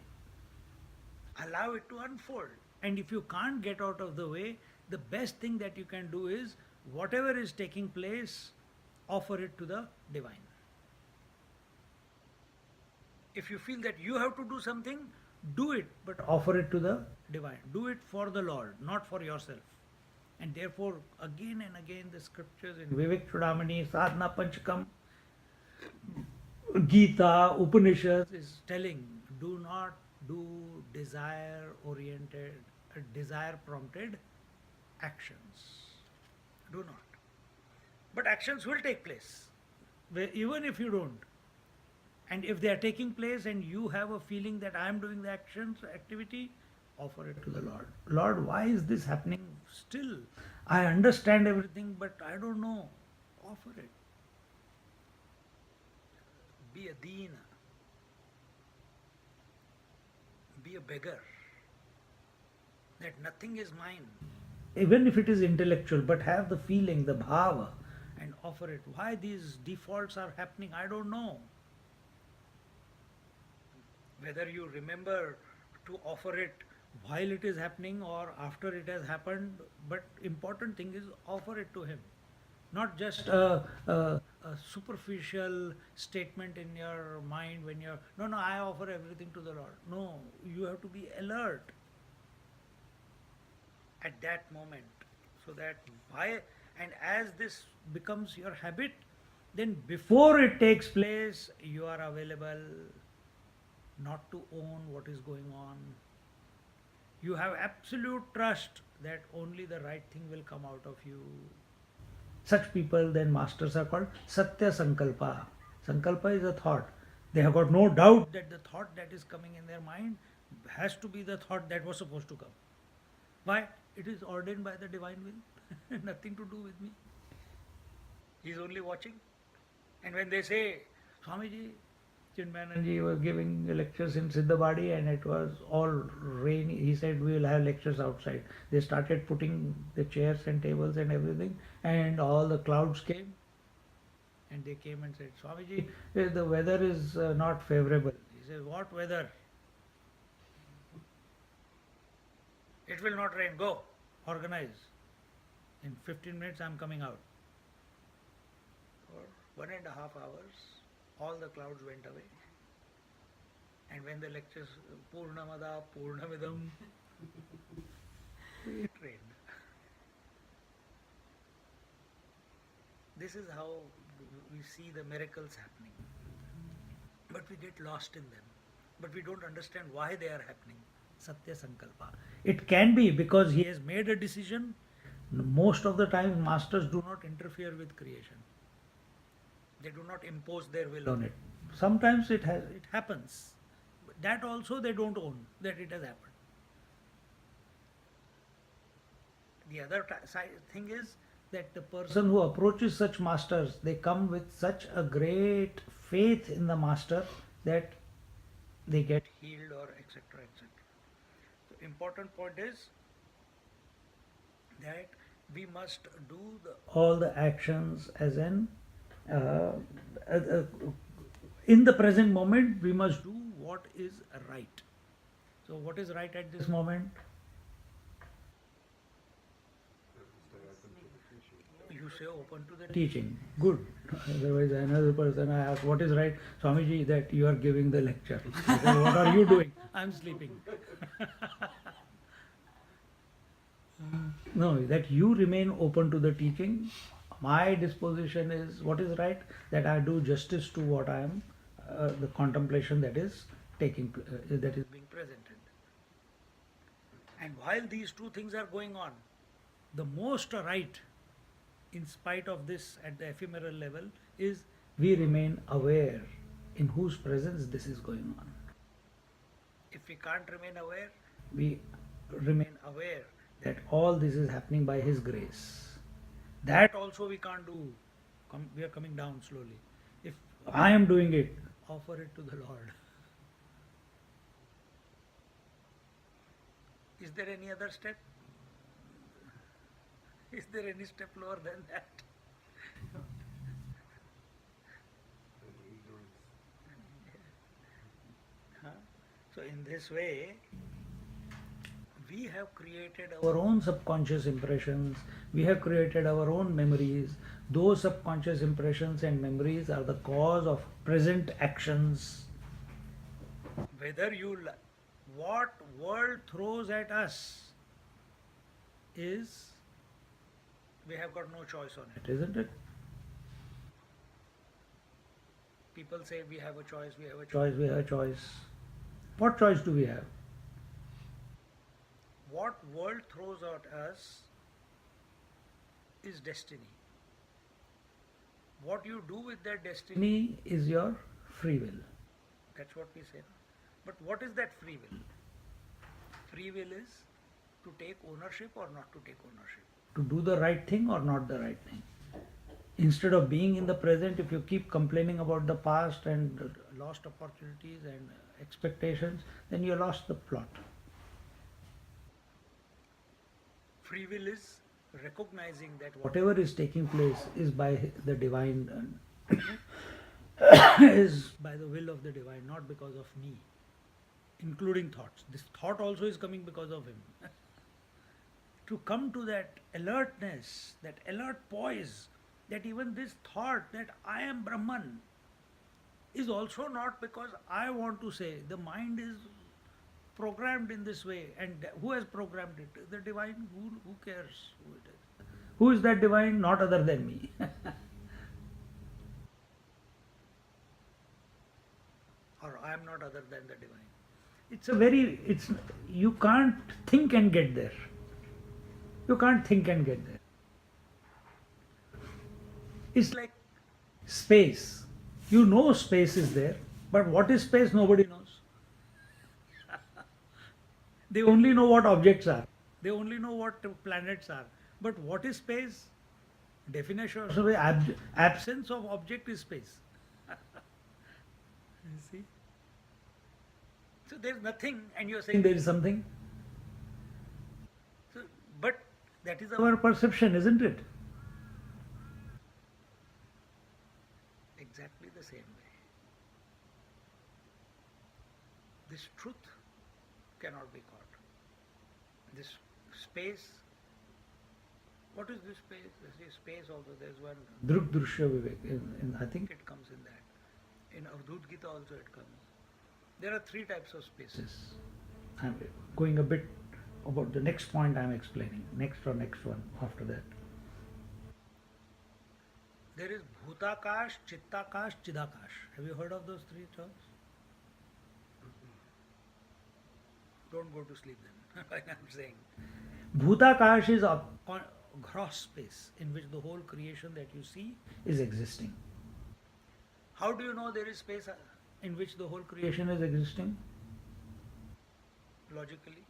Allow it to unfold. And if you can't get out of the way, the best thing that you can do is, whatever is taking place, offer it to the divine. If you feel that you have to do something, do it, but offer it to the divine. Do it for the Lord, not for yourself. And therefore, again and again, the scriptures in Vivek Chudamani, Sadhana, Panchakam, Gita, Upanishads is telling, do not do desire-oriented, desire-prompted actions. Do not. But actions will take place, even if you don't. And if they are taking place and you have a feeling that I am doing the activity, offer it to the Lord. Lord, why is this happening still? I understand everything, but I don't know. Offer it. Be a deena. Be a beggar. that nothing is mine. Even if it is intellectual, but have the feeling, the bhava, and offer it. Why these defaults are happening, I don't know. Whether you remember to offer it while it is happening or after it has happened, but important thing is offer it to him, not just a superficial statement in your mind when you're, no, no, I offer everything to the Lord. No, you have to be alert at that moment, so that why, and as this becomes your habit, then before it takes place you are available, not to own what is going on. You have absolute trust that only the right thing will come out of you. Such people, then masters, are called Satya Sankalpa. Sankalpa is a thought. They have got no doubt that the thought that is coming in their mind has to be the thought that was supposed to come. Why? It is ordained by the divine will. Nothing to do with me. He is only watching. And when they say, Swamiji, Chinmayananji was giving lectures in Siddhabadi and it was all rainy. He said, we will have lectures outside. They started putting the chairs and tables and everything, and all the clouds came. And they came and said, Swamiji, the weather is not favorable. He said, what weather? It will not rain. Go, organize. In 15 minutes I am coming out. For 1.5 hours, all the clouds went away. And when the lectures, Purnamada, Purnamidam, it rained. This is how we see the miracles happening. But we get lost in them. But we don't understand why they are happening. Satya Sankalpa. It can be because he has made a decision. Most of the time, masters do not interfere with creation. They do not impose their will on it. Sometimes it happens. But that also they don't own that it has happened. The other thing is that the person who approaches such masters, they come with such a great faith in the master that they get healed or etc. etc. The important point is that we must do all the actions as an uh, uh, in the present moment. We must do what is right. So what is right at this moment? You say open to the teaching. Good. Otherwise another person, I ask, what is right? Swamiji, that you are giving the lecture. I say, what are you doing? I am sleeping. No, that you remain open to the teaching. My disposition is what is right, that I do justice to what I am, the contemplation that is that is being presented. And while these two things are going on, the most right, in spite of this at the ephemeral level, is we remain aware in whose presence this is going on. If we can't remain aware, we remain aware that all this is happening by His grace. That also we can't do. We are coming down slowly. If I am doing it, offer it to the Lord. Is there any other step? Is there any step lower than that? Huh? So in this way, we have created our own subconscious impressions, we have created our own memories. Those subconscious impressions and memories are the cause of present actions. Whether what world throws at us is, we have got no choice on it, isn't it? People say we have a choice, we have a choice, we have a choice. What choice do we have? What world throws at us is destiny. What you do with that destiny is your free will. That's what we say. But what is that free will? Free will is to take ownership or not to take ownership. To do the right thing or not the right thing. Instead of being in the present, if you keep complaining about the past and lost opportunities and expectations, then you lost the plot. Free will is recognizing that whatever is taking place is by the divine, is by the will of the divine, not because of me, including thoughts. This thought also is coming because of him. To come to that alertness, that alert poise, that even this thought that I am Brahman is also not because I want to say. The mind is programmed in this way, and who has programmed it? The divine. Who cares who it is? Who is that divine? Not other than me. Or I am not other than the divine. It's you can't think and get there. You can't think and get there. It's like space. You know space is there, but what is space nobody knows. They only know what objects are. They only know what planets are. But what is space? Definition. So the absence of object is space. You see? So there is nothing, and you are saying there is something. So, but that is our perception, isn't it? Exactly the same way. This truth cannot be caught. This space. What is this space? This is space also. There is one Druk Drushya Vivek. I think it comes in that. In Avadhut Gita also it comes. There are three types of spaces. I'm going a bit about the next point I'm explaining. Next one after that. There is Bhutakash, Chittakash, Chidakash. Have you heard of those three terms? Don't go to sleep then. I'm saying. Bhutakash is a gross space in which the whole creation that you see is existing. How do you know there is space in which the whole creation is existing? Logically.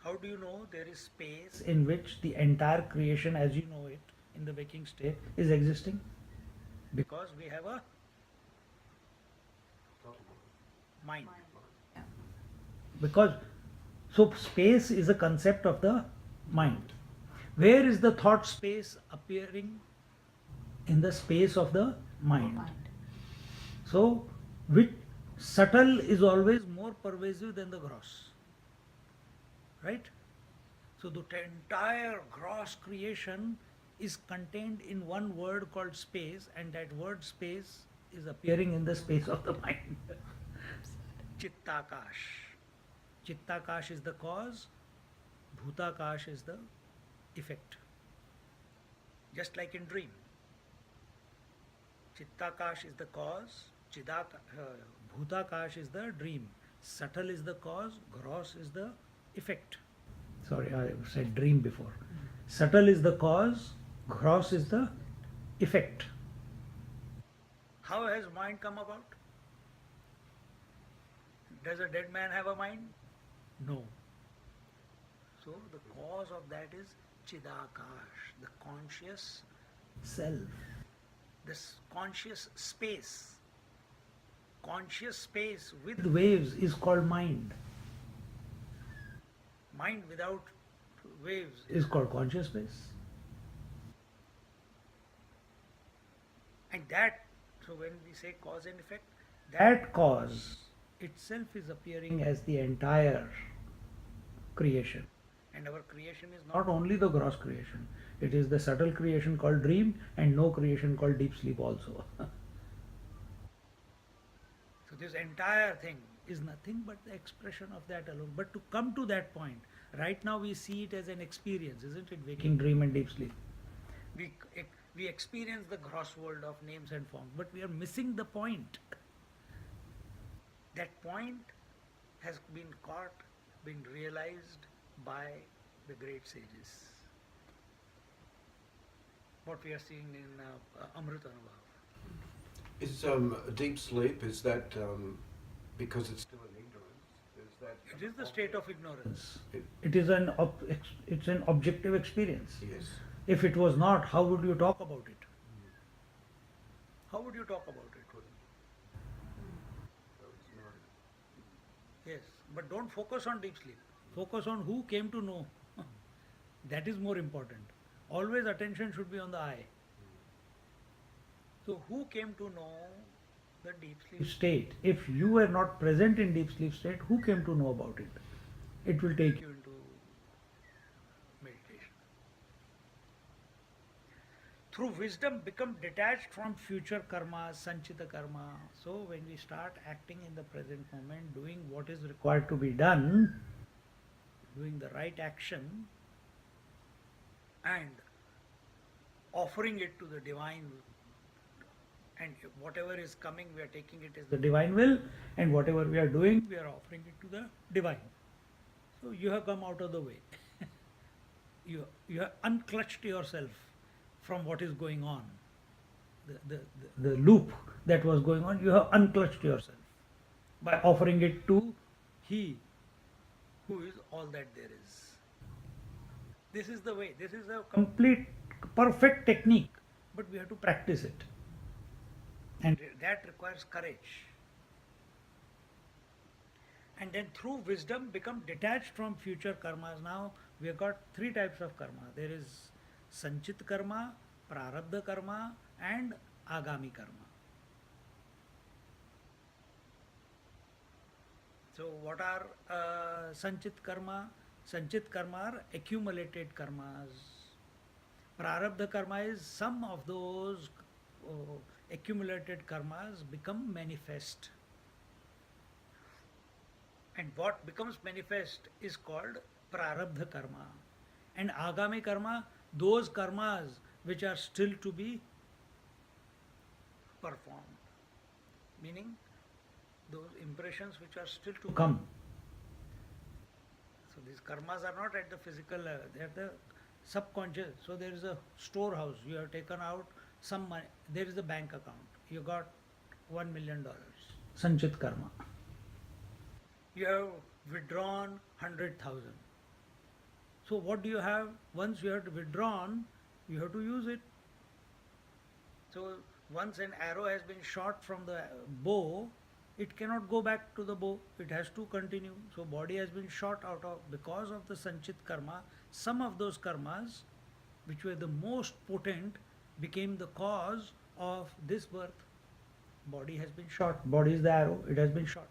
How do you know there is space in which the entire creation as you know it in the waking state is existing? Because we have a mind. Because so space is a concept of the mind. Where is the thought space appearing? In the space of the mind. So which subtle is always more pervasive than the gross. Right? So the entire gross creation is contained in one word called space, and that word space is appearing in the space of the mind. Chittakash. Chittakash is the cause, Bhutakash is the effect. Just like in dream. Chittakash is the cause, Bhutakash is the dream. Subtle is the cause, gross is the effect. Sorry, I said dream before. Subtle is the cause, gross is the effect. How has mind come about? Does a dead man have a mind? No. So the cause of that is Chidakash, the conscious self, this conscious space. Conscious space with waves is called mind. Mind without waves is called conscious space. And that, so when we say cause and effect, that cause itself is appearing as the entire creation. And our creation is not only the gross creation, it is the subtle creation called dream and no creation called deep sleep also. So this entire thing is nothing but the expression of that alone. But to come to that point, right now we see it as an experience, isn't it? Waking, dream and deep sleep. We experience the gross world of names and forms, but we are missing the point. That point has been caught, been realized by the great sages. What we are seeing in Amritanubhav. Is deep sleep, is that because it's still in ignorance? Is that It is the state of ignorance. It is it's an objective experience. Yes. If it was not, how would you talk about it? How would you talk about it? Yes, but don't focus on deep sleep. Focus on who came to know. That is more important. Always attention should be on the I. So who came to know the deep sleep state? If you were not present in deep sleep state, who came to know about it? It will take you into meditation. Through wisdom become detached from future karma, sanchita karma. So when we start acting in the present moment, doing what is required to be done, doing the right action, and offering it to the divine, and whatever is coming we are taking it as the divine will, and whatever we are doing we are offering it to the divine. So you have come out of the way. You have unclutched yourself from what is going on, the loop that was going on. You have unclutched yourself by offering it to He who is all that there is. This is the way. This is a complete, perfect technique, but we have to practice it. And that requires courage. And then through wisdom become detached from future karmas. Now we have got three types of karma. There is sanchit karma, prarabdha karma, and agami karma. So what are sanchit karma? Sanchit karma are accumulated karmas. Prarabdha karma is some of those accumulated karmas become manifest. And what becomes manifest is called prarabdha karma. And agami karma, those karmas which are still to be performed. Meaning those impressions which are still to come. So these karmas are not at the physical level, they are at the subconscious. So there is a storehouse, you have taken out some money, there is a bank account, you got $1 million, sanchit karma. You have withdrawn 100,000. So what do you have? Once you have withdrawn, you have to use it. So once an arrow has been shot from the bow, it cannot go back to the bow. It has to continue. So body has been shot out of, because of the sanchit karma, some of those karmas which were the most potent became the cause of this birth. Body has been shot. Body is the arrow. It has been shot.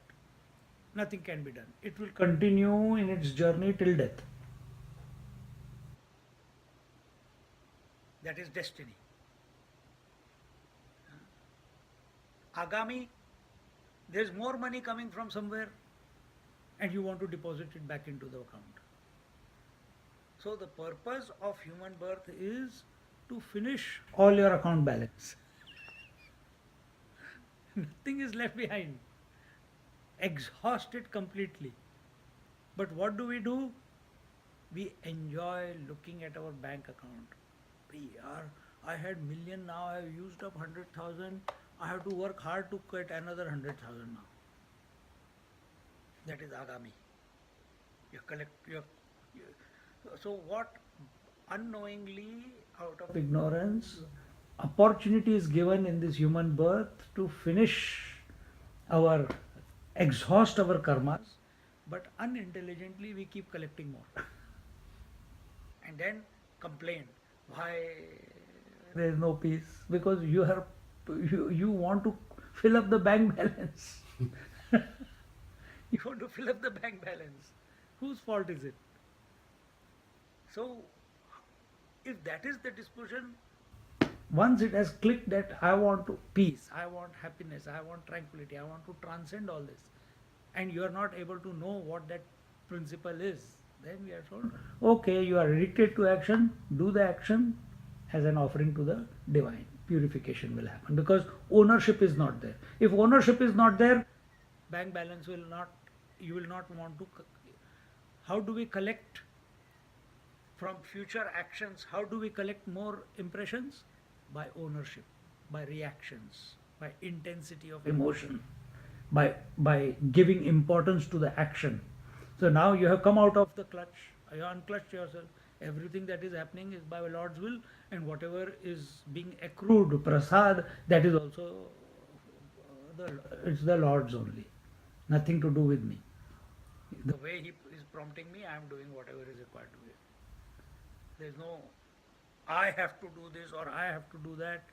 Nothing can be done. It will continue in its journey till death. That is destiny. Agami, there is more money coming from somewhere and you want to deposit it back into the account. So the purpose of human birth is to finish all your account balance. Nothing is left behind. Exhaust it completely. But what do? We enjoy looking at our bank account. I had million, now I have used up 100,000. I have to work hard to get another 100,000 now. That is agami. So what? Unknowingly, out of ignorance, opportunity is given in this human birth to finish exhaust our karmas, but unintelligently we keep collecting more. And then complain, why there is no peace? Because you want to fill up the bank balance. You want to fill up the bank balance. Whose fault is it? So, if that is the disposition, once it has clicked that I want peace, I want happiness, I want tranquility, I want to transcend all this, and you are not able to know what that principle is, then we are told, okay, you are addicted to action, do the action as an offering to the divine. Purification will happen because ownership is not there. If ownership is not there, bank balance will not, you will not want to. How do we collect from future actions? How do we collect more impressions? By ownership, by reactions, by intensity of emotion, by giving importance to the action. So now you have come out of the clutch, you unclutched yourself. Everything that is happening is by Lord's will, and whatever is being accrued, prasad, that is also it's the Lord's only. Nothing to do with me. The way He is prompting me, I am doing whatever is required to be. There's no, I have to do this or I have to do that.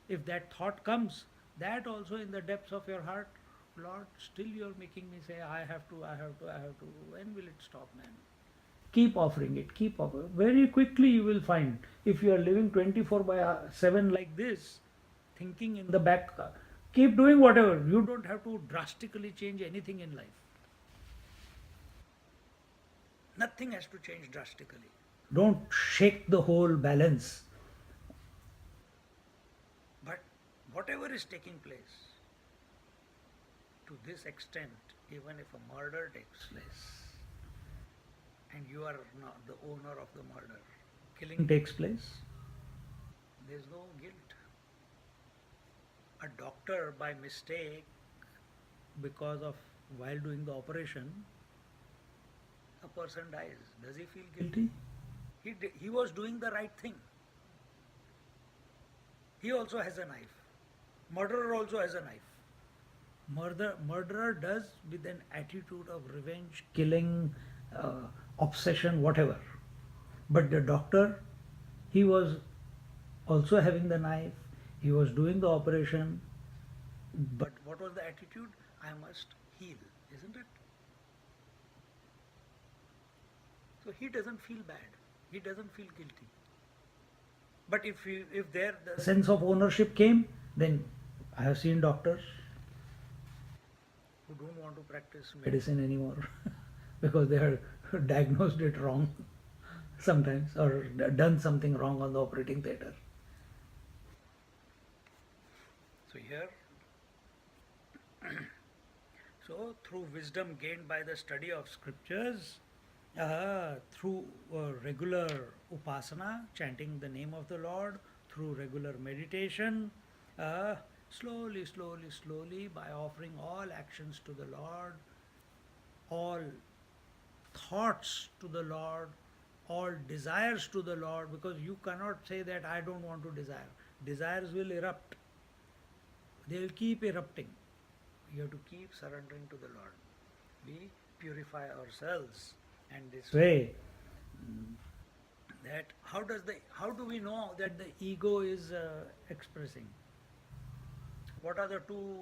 If that thought comes, that also in the depths of your heart, Lord, still you're making me say, I have to, I have to, I have to. When will it stop, man? Keep offering it, keep offering. Very quickly you will find, if you are living 24 by 7 like this, thinking in the back, keep doing whatever. You don't have to drastically change anything in life. Nothing has to change drastically. Don't shake the whole balance. But whatever is taking place, to this extent, even if a murder takes place, and you are not the owner of the murder, killing takes place, there is no guilt. A doctor by mistake, because of while doing the operation, a person dies. Does he feel guilty? He was doing the right thing. He also has a knife. Murderer also has a knife. Murderer does with an attitude of revenge, killing, obsession, whatever. But the doctor, he was also having the knife, he was doing the operation, but what was the attitude? I must heal, isn't it? So he doesn't feel bad, he doesn't feel guilty. But if there the sense of ownership came, then I have seen doctors who don't want to practice medicine anymore because they have diagnosed it wrong sometimes or done something wrong on the operating theatre. So here, so through wisdom gained by the study of scriptures, through regular upasana, chanting the name of the Lord, through regular meditation, slowly, slowly, slowly, by offering all actions to the Lord, all thoughts to the Lord, all desires to the Lord, because you cannot say that I don't want to desire. Desires will erupt. They will keep erupting. You have to keep surrendering to the Lord. We purify ourselves, and this way, that how do we know that the ego is expressing? What are the two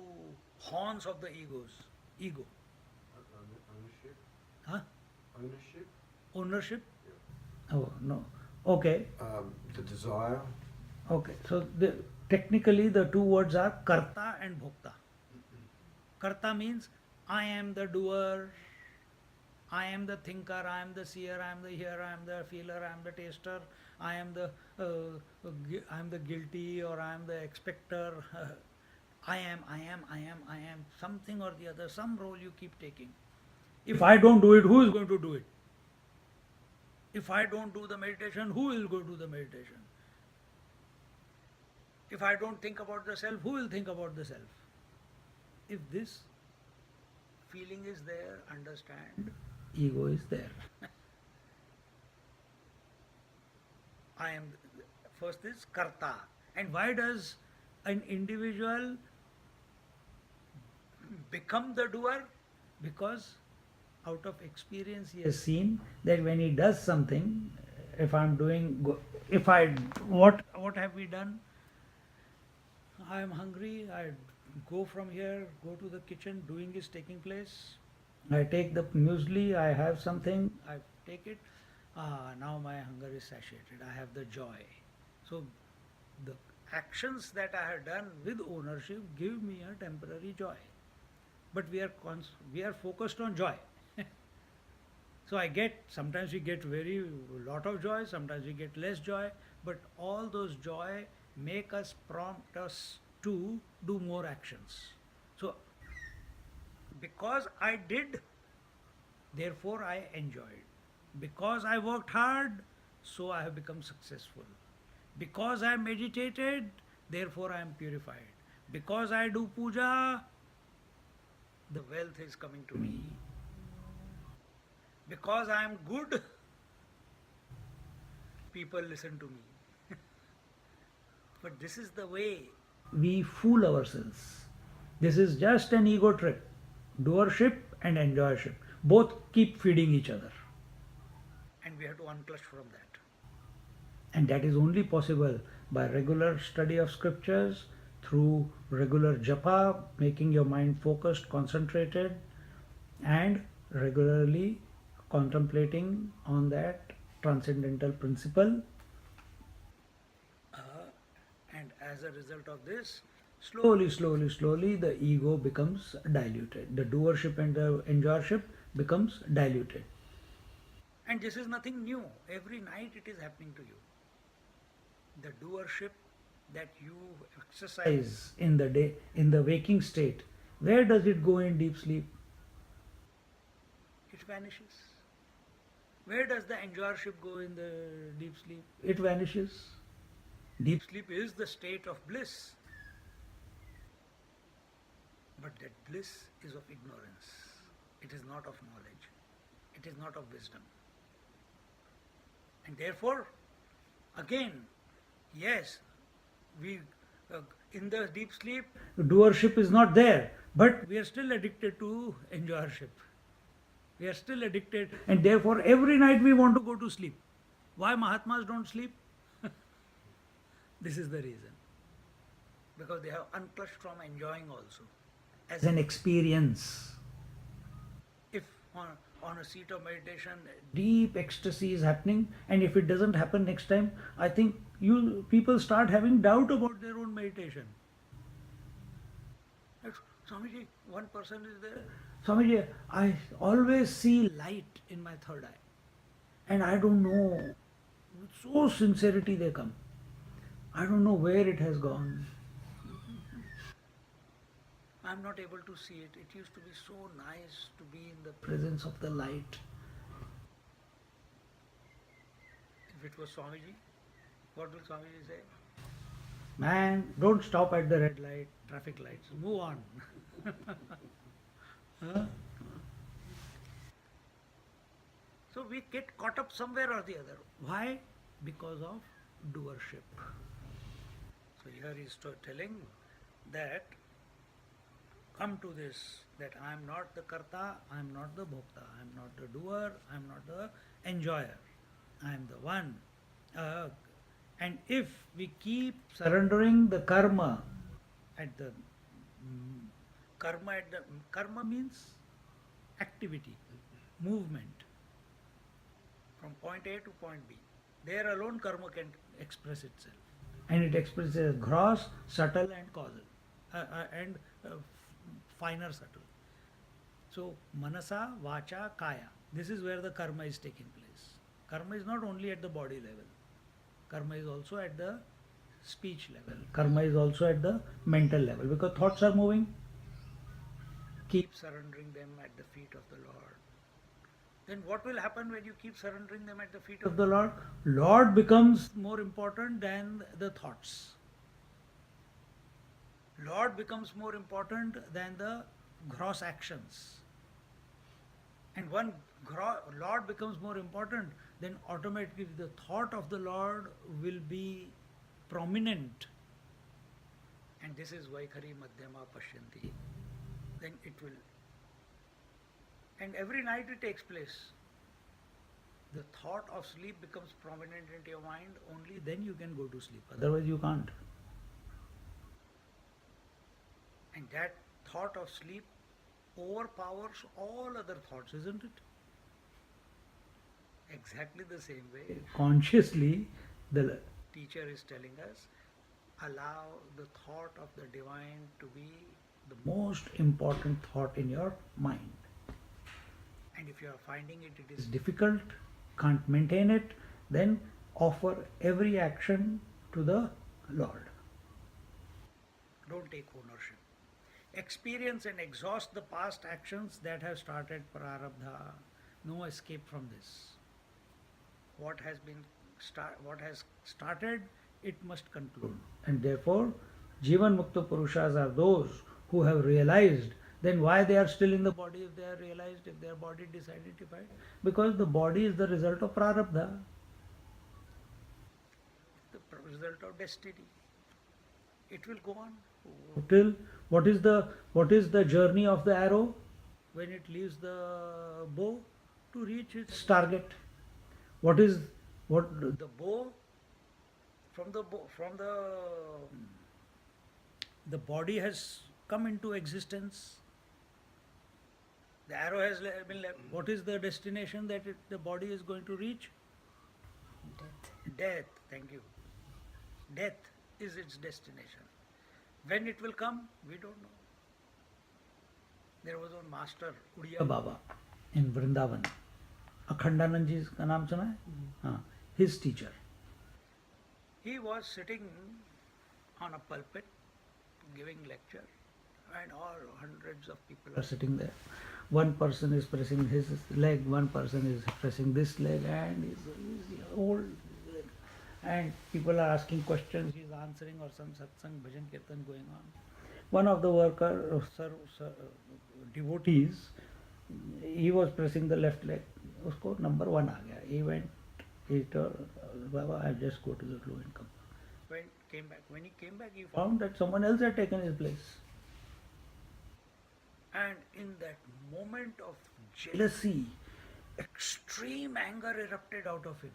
horns of the ego? Ownership. Huh? Ownership. Ownership? Yeah. Oh no. Okay. The desire. Okay. So technically the two words are karta and bhokta. Karta means I am the doer, I am the thinker, I am the seer, I am the hearer, I am the feeler, I am the taster, I am the guilty, or I am the expector. I am something or the other, some role you keep taking. If I don't do it, who is going to do it? If I don't do the meditation, who will go do the meditation? If I don't think about the self, who will think about the self? If this feeling is there, understand, ego is there. I am, first is karta. And why does an individual become the doer? Because out of experience he has seen that when he does something, if I'm doing, what have we done? I am hungry, I go from here, go to the kitchen, doing is taking place. I take the muesli, I have something, I take it. Now my hunger is satiated, I have the joy. So the actions that I have done with ownership give me a temporary joy. But we are focused on joy. So sometimes we get very lot of joy, sometimes we get less joy, but all those joy prompt us to do more actions. So because I did, therefore I enjoyed. Because I worked hard, so I have become successful. Because I meditated, therefore I am purified. Because I do puja, the wealth is coming to me. Because I am good, people listen to me. But this is the way we fool ourselves. This is just an ego trip. Doership and enjoyership both keep feeding each other. And we have to unclutch from that. And that is only possible by regular study of scriptures, through regular japa, making your mind focused, concentrated, and regularly contemplating on that transcendental principle. And as a result of this, slowly, the ego becomes diluted. The doership and the enjoyership becomes diluted. And this is nothing new. Every night it is happening to you. The doership that you exercise in the day, in the waking state, where does it go in deep sleep? It vanishes. Where does the enjoyership go in the deep sleep? It vanishes. Deep sleep is the state of bliss. But that bliss is of ignorance. It is not of knowledge. It is not of wisdom. And therefore, again, yes, we in the deep sleep, doership is not there, but we are still addicted to enjoyership. We are still addicted, and therefore every night we want to go to sleep. Why Mahatmas don't sleep? This is the reason. Because they have unclutched from enjoying also, as an experience. If on a seat of meditation, deep ecstasy is happening, and if it doesn't happen next time, I think you people start having doubt about their own meditation. Swamiji, one person is there. Swamiji, I always see light in my third eye, and I don't know. With so sincerity they come. I don't know where it has gone. I'm not able to see it. It used to be so nice to be in the presence of the light. If it was Swamiji, what will Swamiji say? Man, don't stop at the red light, traffic lights. Move on. Huh? So we get caught up somewhere or the other. Why? Because of doership. So here he is telling that come to this, that I am not the karta, I am not the bhokta, I am not the doer, I am not the enjoyer, I am the one. And if we keep surrendering the karma at the karma means activity, movement from point A to point B. There alone karma can express itself, and it expresses gross, subtle, and causal, and finer subtle. So manasa, vacha, kaya. This is where the karma is taking place. Karma is not only at the body level. Karma is also at the speech level. Karma is also at the mental level, because thoughts are moving. Keep surrendering them at the feet of the Lord. Then what will happen when you keep surrendering them at the feet of the Lord? Lord becomes more important than the thoughts. Lord becomes more important than the gross actions. And when Lord becomes more important, then automatically the thought of the Lord will be prominent. And this is Vaikhari Madhyama Pashyanti. Then it will. And every night it takes place. The thought of sleep becomes prominent into your mind, only then you can go to sleep. Otherwise you can't. And that thought of sleep overpowers all other thoughts, isn't it? Exactly the same way, consciously, the teacher is telling us, allow the thought of the divine to be the most important thought in your mind. And if you are finding it is difficult, can't maintain it, then offer every action to the Lord. Don't take ownership. Experience and exhaust the past actions that have started prarabdha. No escape from this. What has started, it must conclude. And therefore, Jivan Mukta Purushas are those who have realized. Then why they are still in the body if they are realized, if their body disidentified? Because the body is the result of prarabdha, the result of destiny. It will go on till what is the journey of the arrow when it leaves the bow to reach its target? What the bow from the body has come into existence. The arrow has been left. What is the destination that the body is going to reach? Death. Death. Thank you. Death is its destination. When it will come, we don't know. There was one master, Udiya Baba, in Vrindavan. Akhandanand ji's का नाम सुना है? हाँ, his teacher. He was sitting on a pulpit giving lecture, and all hundreds of people are sitting there. One person is pressing his leg, one person is pressing this leg, and he's old. And people are asking questions, he's answering, or some satsang, bhajan, kirtan going on. One of the worker, devotees, he was pressing the left leg. Usko number 1 aa gaya. He went, he told, Baba, I'll just go to the low income. When he came back, he found that someone else had taken his place. And in that moment of jealousy, extreme anger erupted out of him.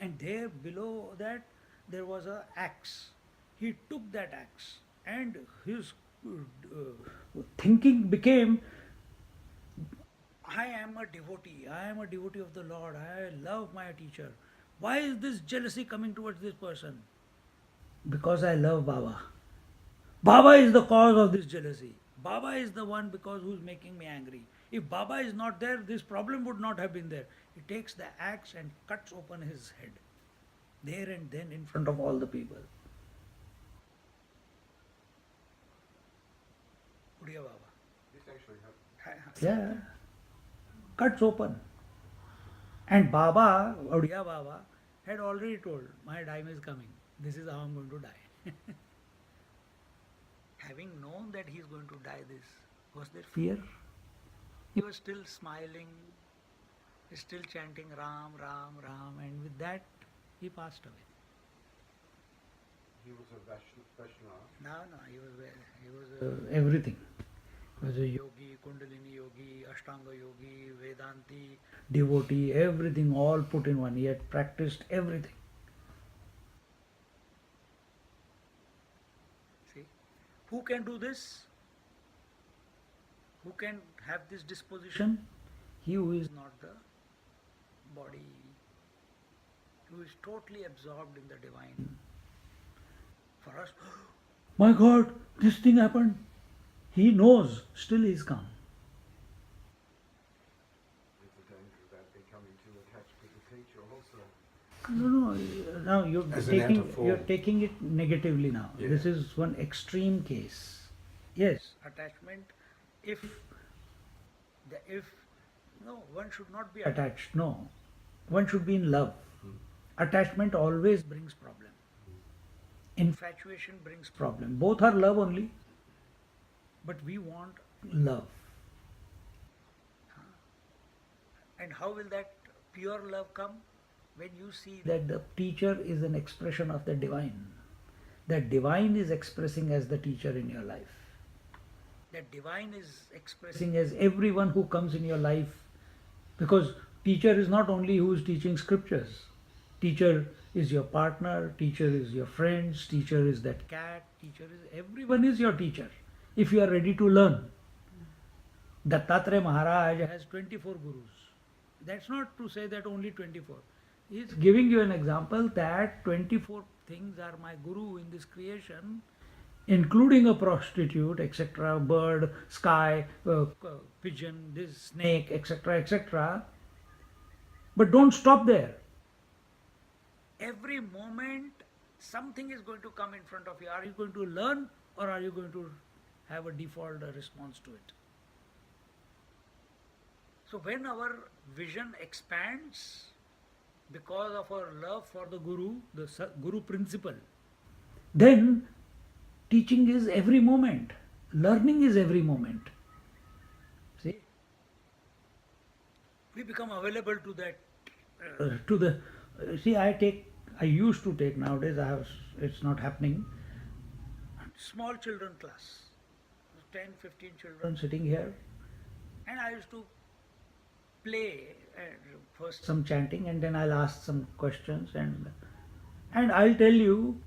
And there below that, there was an axe. He took that axe, and his thinking became, I am a devotee of the Lord, I love my teacher. Why is this jealousy coming towards this person? Because I love Baba. Baba is the cause of this jealousy. Baba is the one because who's making me angry. If Baba is not there, this problem would not have been there. He takes the axe and cuts open his head. There and then in front of all the people. Udiya Baba. This actually happened. Yeah. Cuts open. And Baba, Udiya Baba, had already told, my time is coming. This is how I'm going to die. Having known that he is going to die this, was there fear? He was still smiling, still chanting Ram, Ram, Ram, and with that he passed away. He was a Vaishnava. No, he was everything. He was a yogi, Kundalini yogi, Ashtanga yogi, Vedanti, devotee, everything all put in one. He had practiced everything. See, who can do this? Who can have this disposition? He who is not the body, who is totally absorbed in the divine. For us, my God, this thing happened. He knows, still he is calm. There's a danger of that becoming too attached to the teacher also. No, now you're taking it negatively now. Yeah. This is one extreme case. Yes, attachment. If one should not be attached. No, one should be in love. Attachment always brings problem. Infatuation brings problem. Both are love only, but we want love. And how will that pure love come? When you see that the teacher is an expression of the divine. That divine is expressing as the teacher in your life. That divine is expressing as everyone who comes in your life. Because teacher is not only who is teaching scriptures. Teacher is your partner, teacher is your friends, teacher is that cat, everyone is your teacher. If you are ready to learn. Dattatreya Maharaj has 24 gurus. That's not to say that only 24. He is giving you an example that 24 things are my guru in this creation, including a prostitute, etc., bird, sky, pigeon, this snake, etc., etc. But don't stop there. Every moment something is going to come in front of you. Are you going to learn or are you going to have a default response to it? So when our vision expands because of our love for the Guru, the Guru principle, then teaching is every moment. Learning is every moment. See? We become available to that, I used to take, nowadays it's not happening, small children class, 10, 15 children sitting here, and I used to play first some chanting and then I'll ask some questions, and And I'll tell you,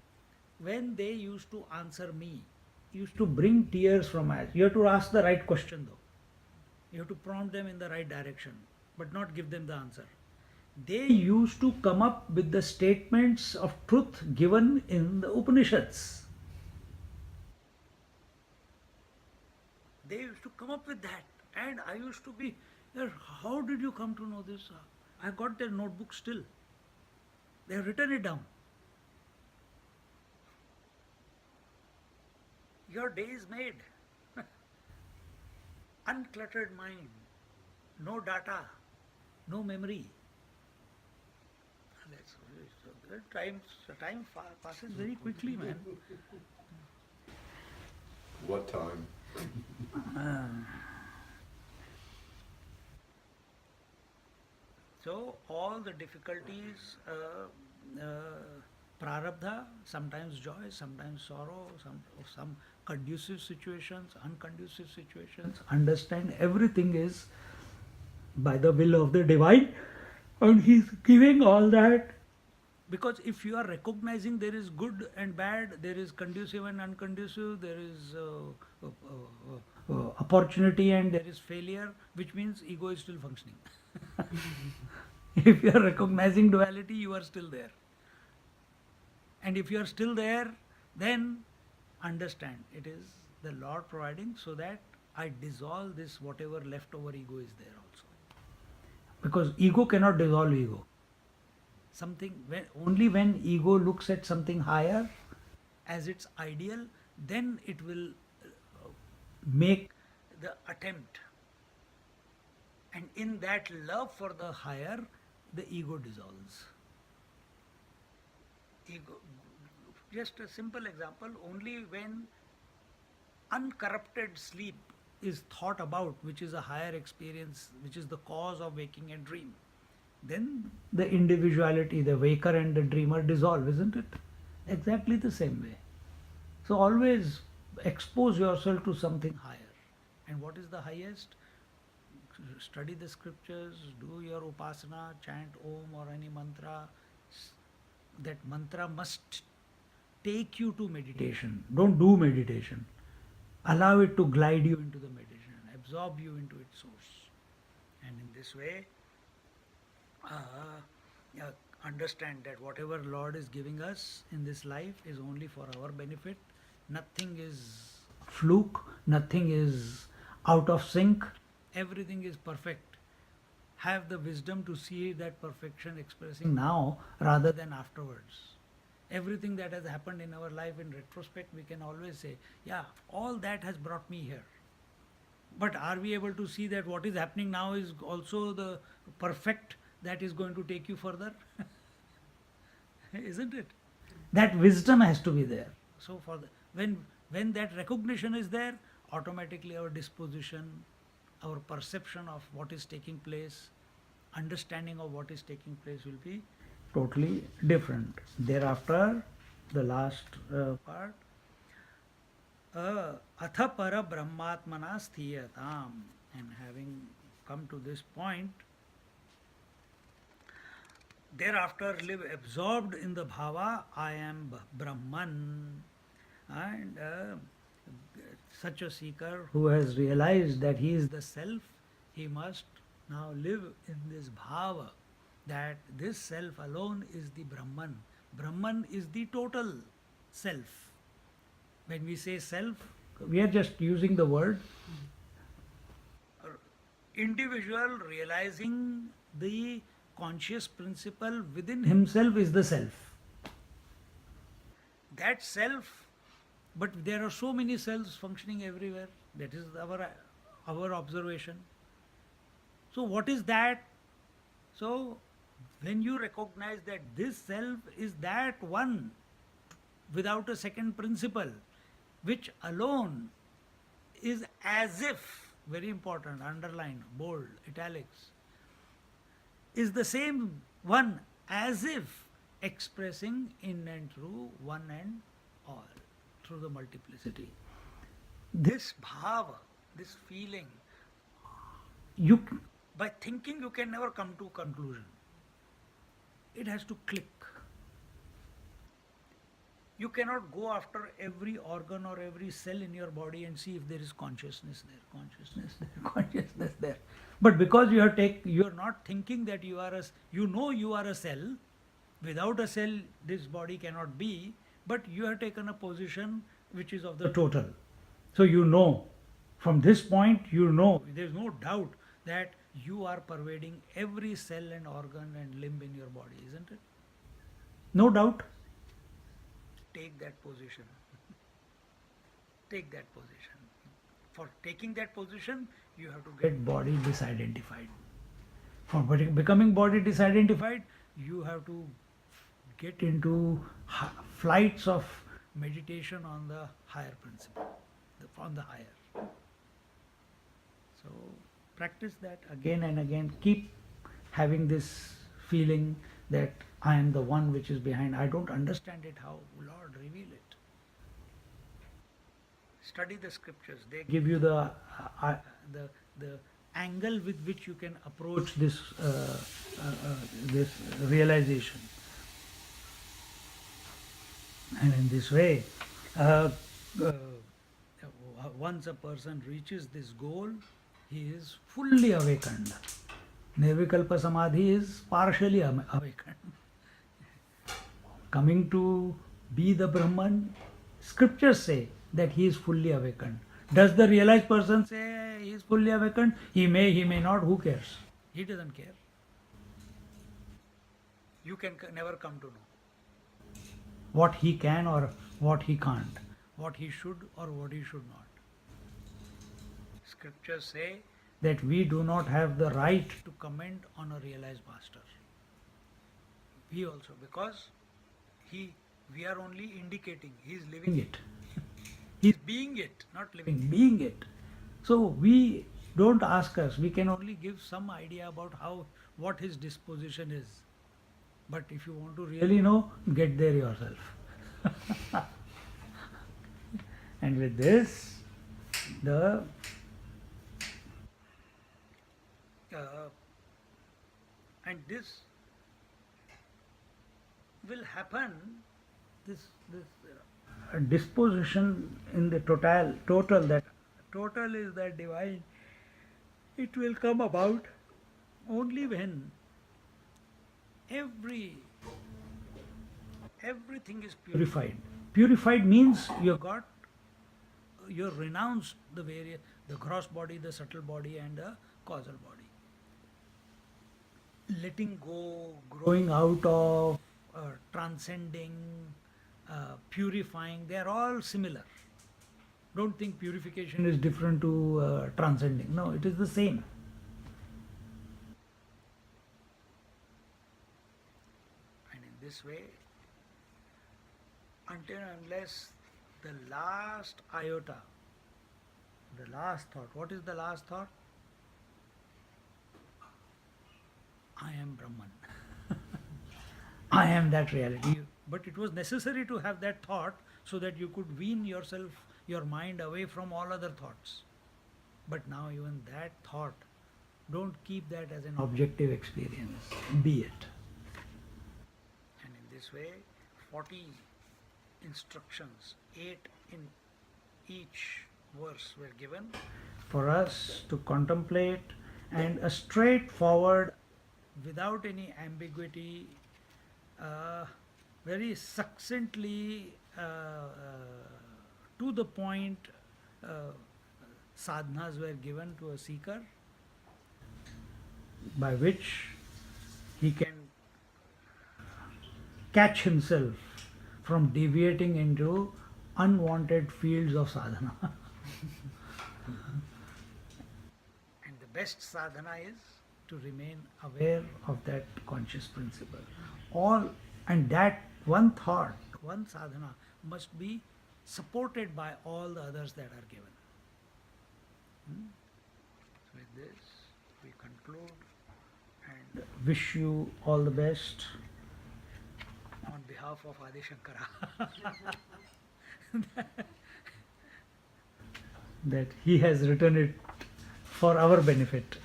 when they used to answer me, used to bring tears from eyes. You have to ask the right question though. You have to prompt them in the right direction, but not give them the answer. They used to come up with the statements of truth given in the Upanishads. They used to come up with that. And I used to be, how did you come to know this? I got their notebook still. They have written it down. Your day is made. Uncluttered mind, no data, no memory. That's so good. Time passes very quickly, man. What time? So all the difficulties, prarabdha, sometimes joy, sometimes sorrow, some conducive situations, unconducive situations. Understand everything is by the will of the divine, and he's giving all that. Because if you are recognizing there is good and bad, there is conducive and unconducive, there is opportunity and there is failure, which means ego is still functioning. If you are recognizing duality, you are still there. And if you are still there, then understand it is the Lord providing, so that I dissolve this whatever leftover ego is there also. Because ego cannot dissolve ego. Only when ego looks at something higher as its ideal, then it will make the attempt. And in that love for the higher, the ego dissolves. Ego, just a simple example, only when uncorrupted sleep is thought about, which is a higher experience, which is the cause of waking and dream, then the individuality, the waker and the dreamer dissolve, isn't it? Exactly the same way. So always expose yourself to something higher. And what is the highest? Study the scriptures, do your upasana, chant Om or any mantra. That mantra must take you to meditation. Don't do meditation. Allow it to glide you into the meditation, absorb you into its source. And in this way, understand that whatever Lord is giving us in this life is only for our benefit. Nothing is fluke, nothing is out of sync, everything is perfect. Have the wisdom to see that perfection expressing now rather than afterwards. Everything that has happened in our life in retrospect, we can always say, yeah, all that has brought me here. But are we able to see that what is happening now is also the perfect that is going to take you further? Isn't it? That wisdom has to be there. So when that recognition is there, automatically our disposition, our perception of what is taking place, understanding of what is taking place will be totally different. Thereafter, the last part, atha para brahmatmana sthiyatam. And having come to this point, thereafter live absorbed in the bhava, I am Brahman. And such a seeker who has realized that he is the self, he must now live in this bhava, that this self alone is the Brahman. Brahman is the total self. When we say self, we are just using the word. Individual realizing the conscious principle within himself is the self. That self, but there are so many selves functioning everywhere. That is our observation. So what is that? So when you recognize that this self is that one without a second principle, which alone is as if, very important, underline, bold, italics, is the same one as if expressing in and through one and all, through the multiplicity. This bhava, this feeling, by thinking you can never come to conclusion. It has to click. You cannot go after every organ or every cell in your body and see if there is consciousness there, consciousness there, consciousness there. But because you are not thinking that you are you know you are a cell. Without a cell, this body cannot be. But you have taken a position which is of the total. So you know, from this point, you know, there is no doubt that you are pervading every cell and organ and limb in your body, isn't it? No doubt. Take that position. Take that position. For taking that position, you have to get body disidentified. For becoming body disidentified, you have to get into flights of meditation on the higher principle, on the higher. So practice that again and again. Keep having this feeling that I am the one which is behind. I don't understand it. How? Lord, reveal it. Study the scriptures. They give you the angle with which you can approach this realization. And in this way, once a person reaches this goal, he is fully awakened. Nirvikalpa Samadhi is partially awakened. Coming to be the Brahman, scriptures say that he is fully awakened. Does the realized person say he is fully awakened? He may not, who cares? He doesn't care. You can never come to know what he can or what he can't, what he should or what he should not. Scriptures say that we do not have the right to comment on a realized master. We also, because we are only indicating, he is living it. He is being it, not living, being it. So we don't ask us, we can only give some idea about what his disposition is. But if you want to really know, get there yourself. And with this, and this will happen, this disposition in the total, that total is that divine, it will come about only when everything is purified. Purified means you renounced the gross body, the subtle body and the causal body. Letting go, growing out of, transcending, purifying, they are all similar. Don't think purification is different to transcending. No, it is the same. And in this way, until and unless the last iota, the last thought, what is the last thought? I am Brahman. I am that reality. But it was necessary to have that thought so that you could wean your mind away from all other thoughts. But now even that thought, don't keep that as an objective experience. Be it. And in this way, 40 instructions, 8 in each verse were given for us to contemplate, and a straightforward, without any ambiguity, very succinctly, to the point, sadhanas were given to a seeker by which he can catch himself from deviating into unwanted fields of sadhana. And the best sadhana is to remain aware of that conscious principle. And that one thought, one sadhana must be supported by all the others that are given. So with this, we conclude and wish you all the best on behalf of Adi Shankara. That he has written it for our benefit.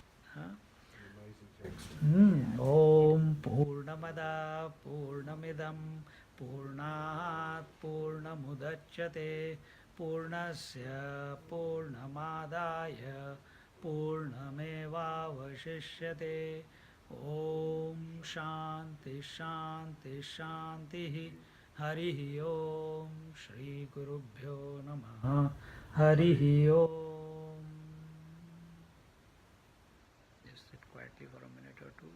Om Purnamada Purnamidam पूर्णात् पूर्णमुदच्यते पूर्णस्य पूर्णमादाय पूर्णमेवावशिष्यते ॐ शान्ति शान्ति शान्तिः हरिः ॐ श्रीगुरुभ्यो नमः हरिः ॐ. Just sit quietly for a minute or two.